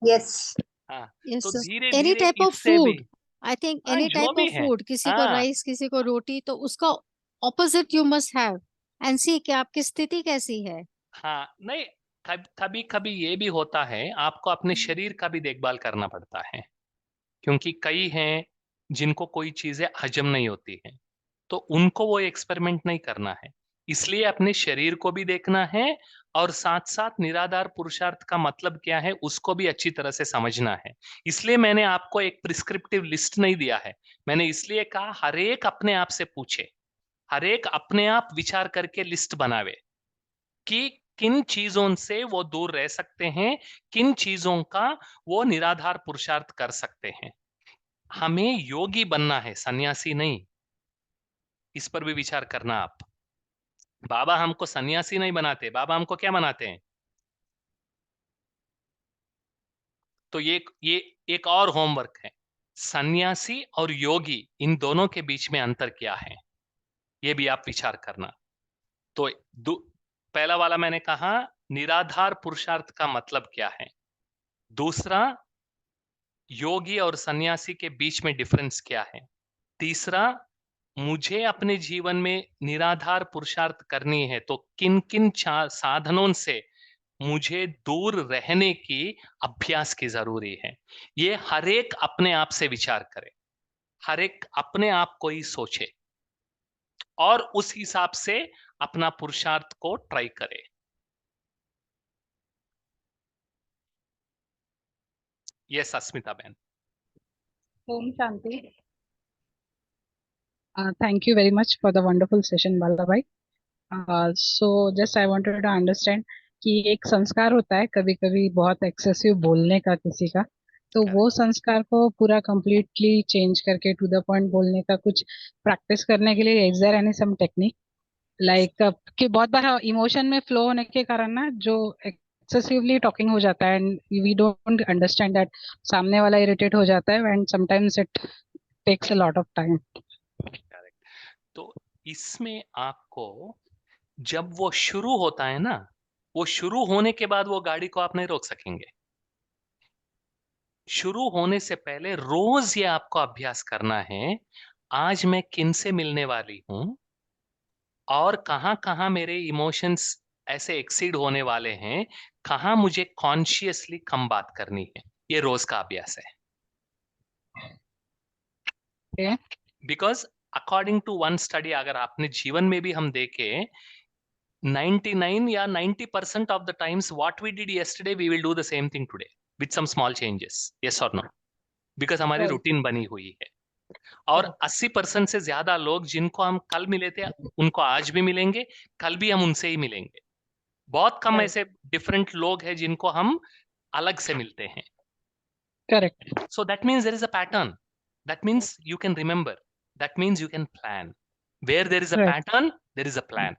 यस हाँ, यस तो सर, धीरे एनी धीरे टाइप ऑफ इससे भी, फूड, आई थिंक हाँ, एनी जो टाइप भी ऑफ है, फूड, किसी को हाँ, राइस किसी को रोटी, तो उसका opposite you must have and see कि आपकी स्थिति कैसी है। हाँ, नहीं, कभी कभी ये भी होता है, आपको अपने शरीर का भी देखभाल करना पड़ता है, क्योंकि कई हैं जिनको कोई चीजें हजम नहीं होती हैं, तो उनको वो एक्सपेरिमेंट नहीं करना है। इसलिए अपने शरीर को भी देखना है और साथ साथ निराधार पुरुषार्थ का मतलब क्या है उसको भी अच्छी तरह से समझना है। इसलिए मैंने आपको एक प्रिस्क्रिप्टिव लिस्ट नहीं दिया है। मैंने इसलिए कहा हर एक अपने आप से पूछे, हर एक अपने आप विचार करके लिस्ट बनावे कि किन चीजों से वो दूर रह सकते हैं, किन चीजों का वो निराधार पुरुषार्थ कर सकते हैं। हमें योगी बनना है, सन्यासी नहीं। इस पर भी विचार करना आप। बाबा हमको सन्यासी नहीं बनाते, बाबा हमको क्या बनाते हैं? तो ये एक और होमवर्क है। सन्यासी और योगी, इन दोनों के बीच में अंतर क्या है, ये भी आप विचार करना। तो पहला वाला मैंने कहा निराधार पुरुषार्थ का मतलब क्या है। दूसरा, योगी और सन्यासी के बीच में डिफरेंस क्या है। तीसरा, मुझे अपने जीवन में निराधार पुरुषार्थ करनी है तो किन किन साधनों से मुझे दूर रहने की अभ्यास की जरूरी है। ये हर एक अपने आप से विचार करे, हर एक अपने आप को ही सोचे और उस हिसाब से अपना पुरुषार्थ को ट्राई करे। यस अस्मिता बहन। Om Shanti. Thank you very much for the wonderful session, Ballabhai. So just I wanted to understand कि एक संस्कार होता है कभी कभी बहुत एक्सेसिव बोलने का किसी का, तो वो संस्कार को पूरा completely चेंज करके टू द पॉइंट बोलने का कुछ प्रैक्टिस करने के लिए is there any some technique like कि बहुत बार इमोशन में फ्लो होने के कारण ना जो एक्सेसिवली टॉकिंग हो जाता है and we don't understand that, सामने वाला इरिटेट हो जाता है and sometimes it takes a lot of time. तो इसमें आपको जब वो शुरू होता है ना, वो शुरू होने के बाद वो गाड़ी को आप नहीं रोक सकेंगे। शुरू होने से पहले रोज ये आपको अभ्यास करना है, आज मैं किन से मिलने वाली हूं और कहां कहां मेरे इमोशंस ऐसे एक्सीड होने वाले हैं, कहां मुझे कॉन्शियसली कम बात करनी है। ये रोज का अभ्यास है। Because according to one study, अगर आपने जीवन में भी हम देखें 99 या 90% of the times what we did yesterday we will do the same thing today with some small changes, yes or no, because हमारी रूटीन बनी हुई है। और 80% से ज्यादा लोग जिनको हम कल मिले थे उनको आज भी मिलेंगे, कल भी हम उनसे ही मिलेंगे। बहुत कम ऐसे डिफरेंट लोग हैं जिनको हम अलग से मिलते हैं। Correct. So that means there is a pattern, that means you can remember, that means you can plan. Where there is a pattern there is a plan.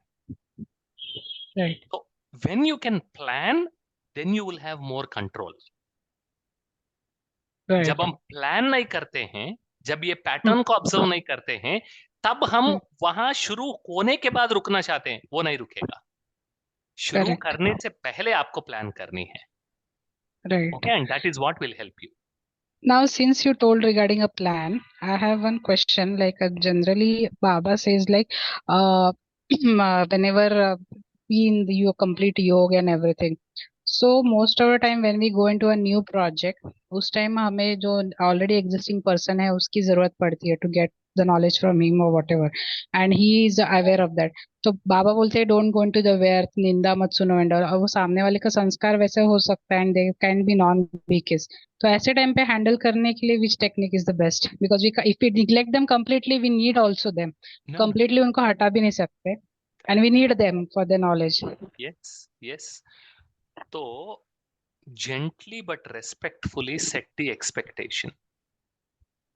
Right. So when you can plan, then you will have more control. Right. जब हम plan नहीं करते हैं, जब ये pattern को observe नहीं करते हैं, तब हम वहां शुरू होने के बाद रुकना चाहते हैं, वो नहीं रुकेगा। शुरू करने से पहले आपको प्लान करनी है। Right. Okay, and that is what will help you. Now, since you told regarding a plan, I have one question. Like generally, Baba says like, whenever you complete yoga and everything. So most of the time when we go into a new project, उस time हमें जो already existing person है उसकी जरूरत पड़ती है to get the knowledge from him or whatever, and he is aware of that. तो बाबा बोलते हैं don't go into the व्यर्थ, निंदा मत सुनो and all, और वो सामने वाले का संस्कार वैसे हो सकता है and they can be non-weak. तो ऐसे टाइम पे हैंडल करने के लिए which technique is the best? Because if we neglect them completely, we need also them. Completely उनको हटा भी नहीं सकते and we need them for the knowledge. Yes, yes. तो gently but respectfully set the expectation.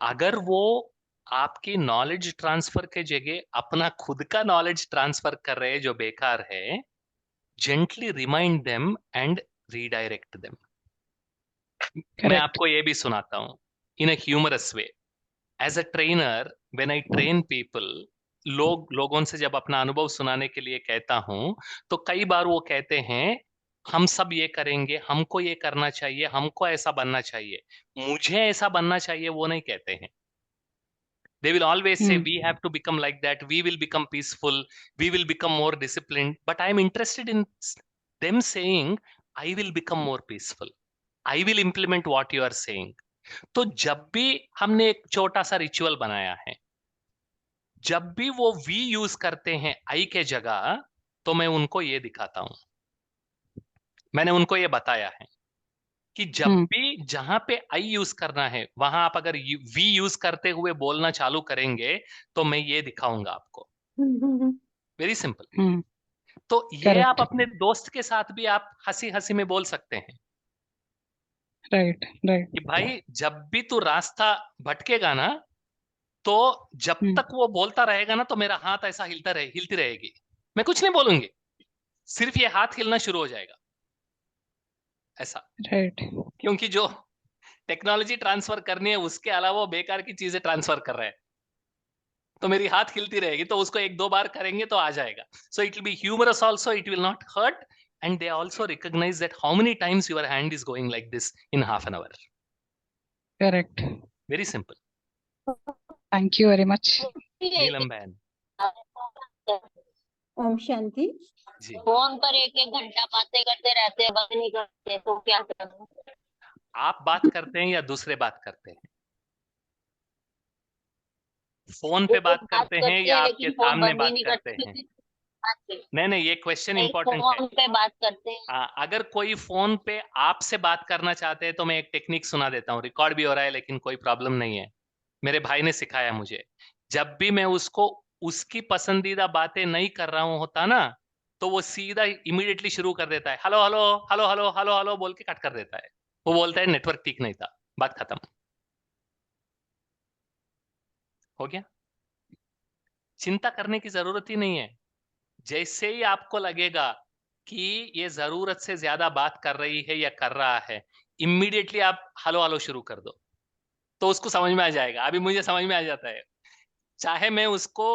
अगर वो आपकी knowledge transfer के जगह अपना खुद का नॉलेज ट्रांसफर कर रहे हैं जो बेकार है, gently remind them and redirect them. मैं आपको ये भी सुनाता हूं in a humorous way. As a trainer, when I train people, लोगों से जब अपना अनुभव सुनाने के लिए कहता हूं तो कई बार वो कहते हैं हम सब ये करेंगे, हमको ये करना चाहिए, हमको ऐसा बनना चाहिए, मुझे ऐसा बनना चाहिए, वो नहीं कहते हैं। They will always say we have to become like that, we will become peaceful, we will become more disciplined, but I am interested in them saying I will become more peaceful, I will implement what you are saying, तो जब भी हमने एक छोटा सा ritual बनाया है, जब भी वो वी यूज करते हैं आई के जगह, तो मैं उनको ये दिखाता हूं, मैंने उनको ये बताया है कि जब भी जहां पे आई यूज करना है वहां आप अगर वी यूज करते हुए बोलना चालू करेंगे तो मैं ये दिखाऊंगा आपको। Very simple. तो ये आप अपने दोस्त के साथ भी आप हंसी हंसी में बोल सकते हैं। Right right. कि भाई जब भी तू रास्ता भटकेगा ना, तो जब तक वो बोलता रहेगा ना, तो मेरा हाथ ऐसा हिलती रहेगी, मैं कुछ नहीं बोलूंगी, सिर्फ ये हाथ हिलना शुरू हो जाएगा ऐसा। राइट। क्योंकि जो टेक्नोलॉजी ट्रांसफर करनी है उसके अलावा वो बेकार की चीजें ट्रांसफर कर रहे हैं, तो मेरी हाथ हिलती रहेगी, तो उसको 1-2 बार करेंगे तो आ जाएगा। So it will be humorous also, it will not hurt, and they also recognize that how many times your hand is going like this in half an hour. Correct. Very simple. Thank you very much. नीलम बहन। ओम शांति। जी। Phone पर 1-1 घंटा बातें करते रहते हैं, बंद नहीं करते, तो क्या करूं? आप बात करते हैं या दूसरे बात करते हैं? फोन पे बात करते हैं या आपके सामने बात करते हैं? नहीं, ये क्वेश्चन इंपॉर्टेंट है। फोन पे बात करते हैं। अगर कोई फोन पे आपसे बात करना चाहते हैं तो मैं एक टेक्निक सुना देता हूँ, रिकॉर्ड भी हो रहा है लेकिन कोई प्रॉब्लम नहीं है, मेरे भाई ने सिखाया मुझे। जब भी मैं उसको उसकी पसंदीदा बातें नहीं कर रहा हूँ होता ना, तो वो सीधा इमीडिएटली शुरू कर देता है, hello hello hello hello hello hello बोल के कट कर देता है। वो बोलता है नेटवर्क ठीक नहीं था, बात खत्म हो गया। चिंता करने की जरूरत ही नहीं है। जैसे ही आपको लगेगा कि ये जरूरत से ज्यादा बात कर रही है या कर रहा है, इमीडिएटली आप हेलो हेलो शुरू कर दो, तो उसको समझ में आ जाएगा। अभी मुझे समझ में आ जाता है, चाहे मैं उसको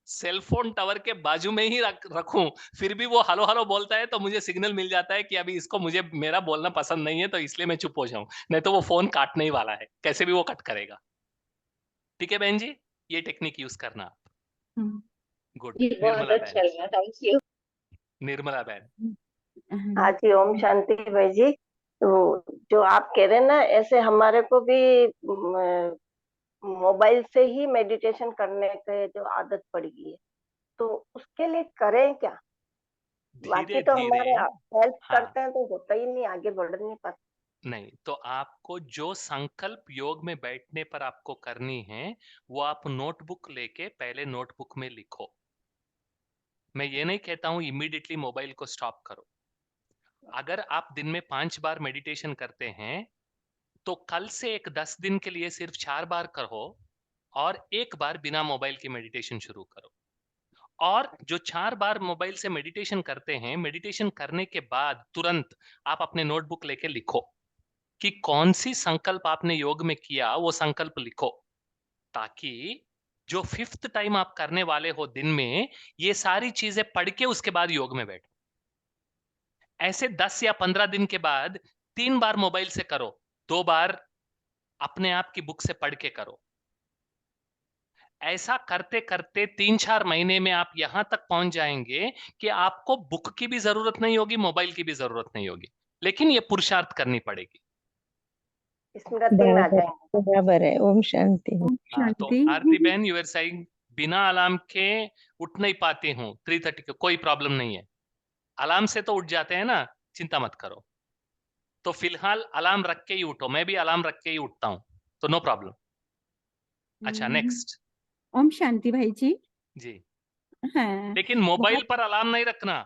सेल फोन टावर के बाजू में ही रखूं, फिर भी वो हेलो हेलो बोलता है, तो मुझे सिग्नल मिल जाता है कि अभी इसको मुझे मेरा बोलना पसंद नहीं है, तो इसलिए मैं चुप हो जाऊं, नहीं तो वो फोन काटने ही वाला है, कैसे भी वो कट करेगा। ठीक है बहन जी, ये टेक्निक यूज करना आप। गुड। बहुत अच्छा लगा, थैंक यू। निर्मला बहन। हाँ जी, ओम शांति भाई जी। तो जो आप कह रहे हैं ना, ऐसे हमारे को भी मोबाइल से ही मेडिटेशन करने के जो आदत पड़ गई है, तो उसके लिए करें क्या? बाकी तो हमारे हेल्प करते हैं तो होता ही नहीं, आगे बढ़ नहीं पाता। नहीं, तो आपको जो संकल्प योग में बैठने पर आपको करनी है, वो आप नोटबुक लेके पहले नोटबुक में लिखो। मैं ये नहीं कहता हूं इमीडिएटली मोबाइल को स्टॉप करो। अगर आप दिन में 5 बार मेडिटेशन करते हैं, तो कल से एक 10 दिन के लिए सिर्फ 4 बार करो और 1 बार बिना मोबाइल के मेडिटेशन शुरू करो। और जो 4 बार मोबाइल से मेडिटेशन करते हैं, मेडिटेशन करने के बाद तुरंत आप अपने नोटबुक लेके लिखो कि कौन सी संकल्प आपने योग में किया, वो संकल्प लिखो, ताकि जो 5th टाइम आप करने वाले हो दिन में, ये सारी चीजें पढ़ के उसके बाद योग में बैठो। ऐसे 10 या 15 दिन के बाद 3 बार मोबाइल से करो, 2 बार अपने आप की बुक से पढ़ के करो। ऐसा करते करते 3-4 महीने में आप यहां तक पहुंच जाएंगे कि आपको बुक की भी जरूरत नहीं होगी, मोबाइल की भी जरूरत नहीं होगी, लेकिन ये पुरुषार्थ करनी पड़ेगी। बराबर है। ओम शांति। हाँ, तो आरती बहन, यू आर सेइंग बिना अलार्म के उठ नहीं पाती हूँ 3:30 के, कोई प्रॉब्लम नहीं है। अलार्म से तो उठ जाते हैं ना, चिंता मत करो। तो फिलहाल अलार्म रख के ही उठो, मैं भी अलार्म रख के ही उठता हूँ, तो नो प्रॉब्लम। अच्छा, नेक्स्ट। ओम शांति भाई जी। जी। हाँ, लेकिन मोबाइल पर अलार्म नहीं रखना,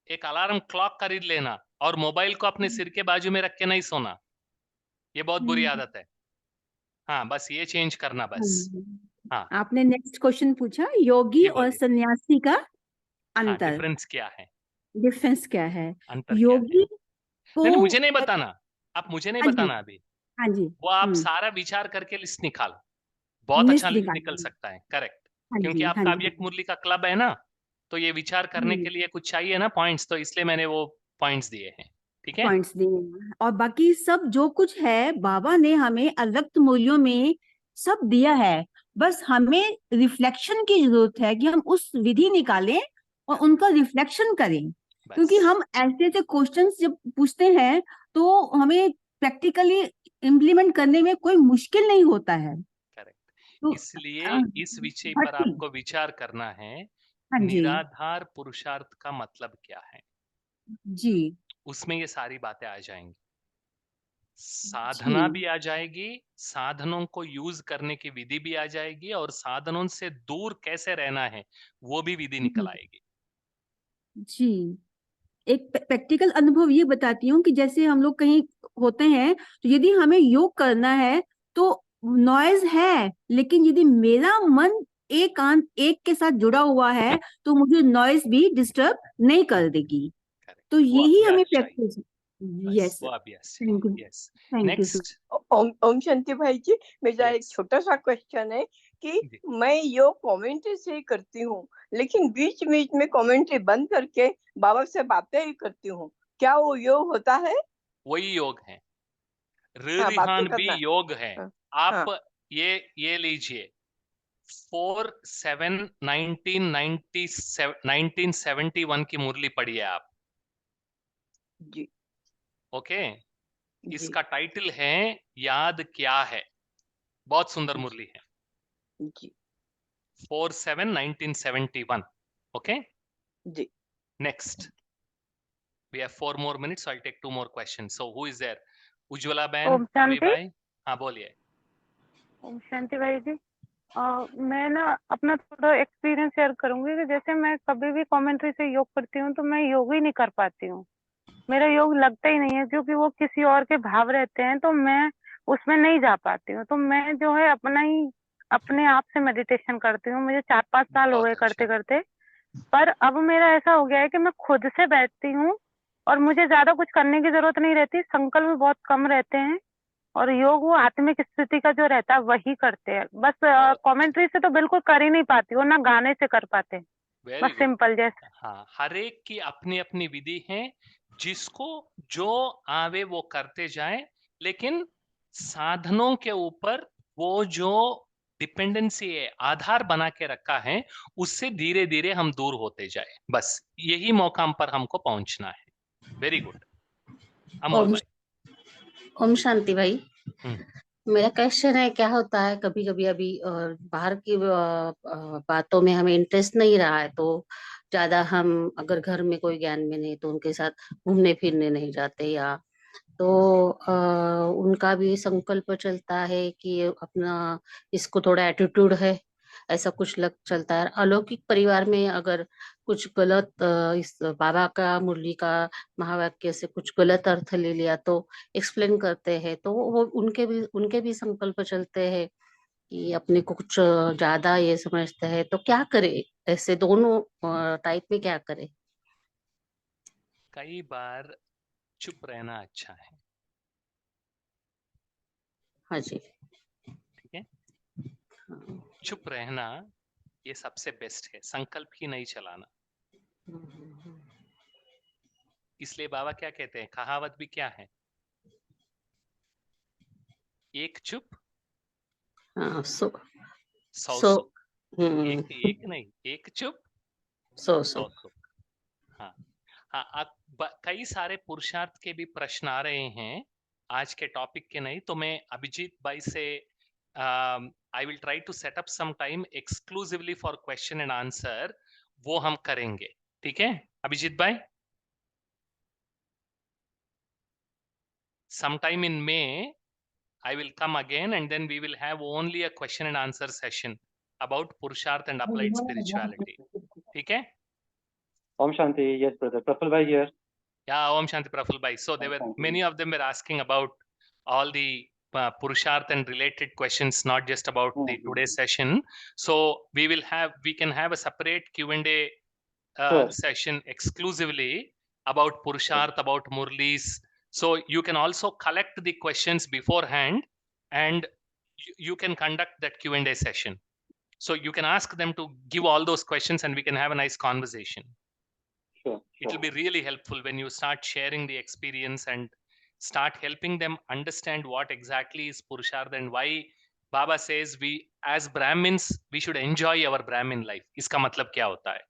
एक अलार्म क्लॉक खरीद लेना और मोबाइल को अपने सिर के बाजू में रख के नहीं सोना, ये बहुत बुरी आदत है। हाँ, बस ये चेंज करना बस। हाँ, आपने नेक्स्ट क्वेश्चन पूछा, योगी और सन्यासी का अंतर, डिफरेंस क्या है? डिफरेंस क्या है? अंतर योगी को नहीं, मुझे नहीं बताना, आप मुझे नहीं बताना अभी। हाँ जी, वो आप सारा विचार करके लिस्ट निकालो, बहुत अच्छा लिस्ट निकल सकता है। करेक्ट, क्योंकि आपका अव्यक्त मुरली का क्लब है ना, तो ये विचार करने के लिए कुछ चाहिए ना पॉइंट्स, तो इसलिए मैंने वो पॉइंट्स दिए हैं। ठीक है, पॉइंट्स दिए, और बाकी सब जो कुछ है बाबा ने हमें अव्यक्त मूल्यों में सब दिया है, बस हमें रिफ्लेक्शन की जरूरत है कि हम उस विधि निकालें और उनका रिफ्लेक्शन करें। क्योंकि हम ऐसे ऐसे क्वेश्चंस जब पूछते हैं तो हमें प्रैक्टिकली इम्प्लीमेंट करने में कोई मुश्किल नहीं होता है। तो इसलिए इस विषय हाँ पर जी, आपको विचार करना है, हाँ जी, निराधार पुरुषार्थ का मतलब क्या है। जी, उसमें ये सारी बातें आ जाएंगी, जी, साधना भी आ जाएगी, साधनों को यूज करने की विधि भी आ जाएगी, और साधनों से दूर कैसे रहना है वो भी विधि निकल आएगी। जी। एक प्रैक्टिकल अनुभव ये बताती हूँ कि जैसे हम लोग कहीं होते हैं, तो यदि हमें योग करना है तो नॉइज है, लेकिन यदि मेरा मन एकांत एक के साथ जुड़ा हुआ है तो मुझे नॉइज भी डिस्टर्ब नहीं कर देगी। तो वो यही हमें अभ्यास चाहिए, प्रैक्टिस। बस यस, वो अभ्यास थैंक यू, चाहिए। Yes, thank you next. ओम शांति भाई जी, मेरा एक यस छोटा सा क्वेश्चन है कि जी, मैं योग कमेंट्री से ही करती हूँ, लेकिन बीच बीच में कमेंट्री बंद करके बाबा से बातें ही करती हूँ, क्या वो योग होता है? वही योग है, हाँ, बातें रिहान भी करना। योग है। हाँ, आप हाँ, ये लीजिए, 4/7/1971 की मुरली पढ़िए आप। जी, ओके, जी, इसका टाइटल है याद क्या है, बहुत सुंदर मुरली है। जी, 4/7/1971। ओके, जी। Next, we have 4 more minutes, so I'll take 2 more questions. So who is there? Ujjwala ओम Ben, Ravi शांति। bhai, हाँ बोलिए। ओम शांति भाई जी। मैं ना अपना थोड़ा एक्सपीरियंस शेयर करूंगी कि जैसे मैं कभी भी कमेंट्री से योग करती हूँ तो मैं योग ही नहीं कर पाती हूँ। मेरा योग लगता ही नहीं है, क्योंकि वो किसी और के भाव रहते हैं तो मैं उसमें नहीं जा पाती हूँ। तो मैं जो है अपने आप से मेडिटेशन करती हूँ। मुझे 4-5 साल हो गए करते करते, पर अब मेरा ऐसा हो गया है कि मैं खुद से बैठती हूँ और मुझे ज्यादा कुछ करने की जरूरत नहीं रहती, संकल्प भी बहुत कम रहते हैं, और योग वो आत्मिक स्थिति का जो रहता है वही करते हैं। बस कमेंट्री से तो बिल्कुल कर ही नहीं पाती हूँ, ना गाने से कर पाते, वेरी बस गुड। सिंपल जैसे। हाँ, हर एक की अपनी अपनी विधि है, जिसको जो आवे वो करते जाए, लेकिन साधनों के ऊपर वो जो डिपेंडेंसी है, आधार बना के रखा है, उससे धीरे धीरे हम दूर होते जाए, बस यही मौकाम पर हमको पहुंचना है। Very good. अमोल ओम भाई। ओम शांति भाई, हम्म, मेरा क्वेश्चन है, क्या होता है कभी कभी अभी बाहर की बातों में हमें इंटरेस्ट नहीं रहा है, तो ज्यादा हम अगर घर में कोई ज्ञान में नहीं तो उनके साथ घूमने फिरने नहीं जाते, या तो उनका भी संकल्प चलता है कि अपना इसको थोड़ा एटीट्यूड है, ऐसा कुछ लग चलता है। अलौकिक परिवार में अगर कुछ गलत इस बाबा का मुरली का महावाक्य से कुछ गलत अर्थ ले लिया तो एक्सप्लेन करते हैं, तो वो उनके भी संकल्प चलते हैं कि अपने को कुछ ज्यादा ये समझते हैं, तो क्या करे, ऐसे दोनों टाइप में क्या करे। कई बार चुप रहना अच्छा है। हाँ जी। ठीक है, चुप रहना ये सबसे बेस्ट है, संकल्प ही नहीं चलाना। इसलिए बाबा क्या कहते हैं, कहावत भी क्या है, एक चुप हाँ, सो 100 सो सुख। एक एक नहीं, एक चुप सो 100 सुख। हाँ हाँ, कई सारे पुरुषार्थ के भी प्रश्न आ रहे हैं, आज के टॉपिक के नहीं, तो मैं अभिजीत भाई से I will try to set up some time exclusively for question and answer, वो हम करेंगे। ठीक है अभिजीत भाई, sometime in May I will come again, and then we will have only a question and answer session about Purusharth and applied spirituality. ठीक है? Om Shanti, yes, brother. Praful bhai here. Yeah, Om Shanti Praful bhai. So there were many of them were asking about all the Purusharth and related questions, not just about the today's session. So we can have a separate Q&A Sure. session exclusively about Purusharth, about Murlis. So you can also collect the questions beforehand, and you can conduct that Q&A session. So you can ask them to give all those questions and we can have a nice conversation. Sure. It will be really helpful when you start sharing the experience and start helping them understand what exactly is Purusharth and why Baba says we as Brahmins we should enjoy our Brahmin life. इसका मतलब क्या होता है?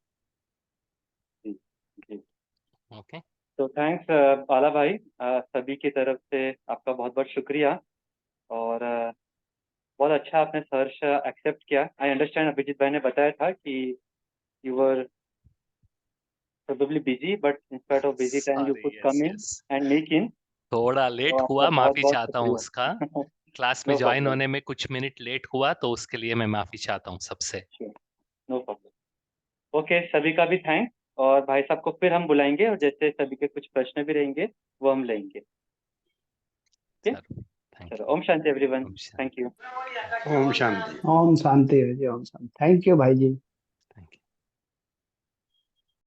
Okay. तो thanks बाला भाई, सभी की तरफ से आपका बहुत बहुत शुक्रिया। और बहुत अच्छा आपने सर्च एक्सेप्ट किया। आई अंडरस्टैंड, अभिजीत भाई ने बताया था कि you were probably busy, but in spite of busy time you Sorry, could yes, come in yes. and make in। थोड़ा तो लेट आपका हुआ, बहुत माफी बहुत चाहता हूँ उसका। शुक्रिया। क्लास में नो ज्वाइन प्रॉब्लम, होने में कुछ मिनट लेट हुआ, तो उसके लिए मैं माफी चाहता हूँ सबसे। No problem. ओके, सभी का भी थैंक्स। और भाई साहब को फिर हम बुलाएंगे, और जैसे सभी के कुछ प्रश्न भी रहेंगे वो हम लेंगे। ठीक है, चलो ओम शांति एवरीवन, थैंक यू। ओम शांति। ओम शांति। थैंक यू भाई जी।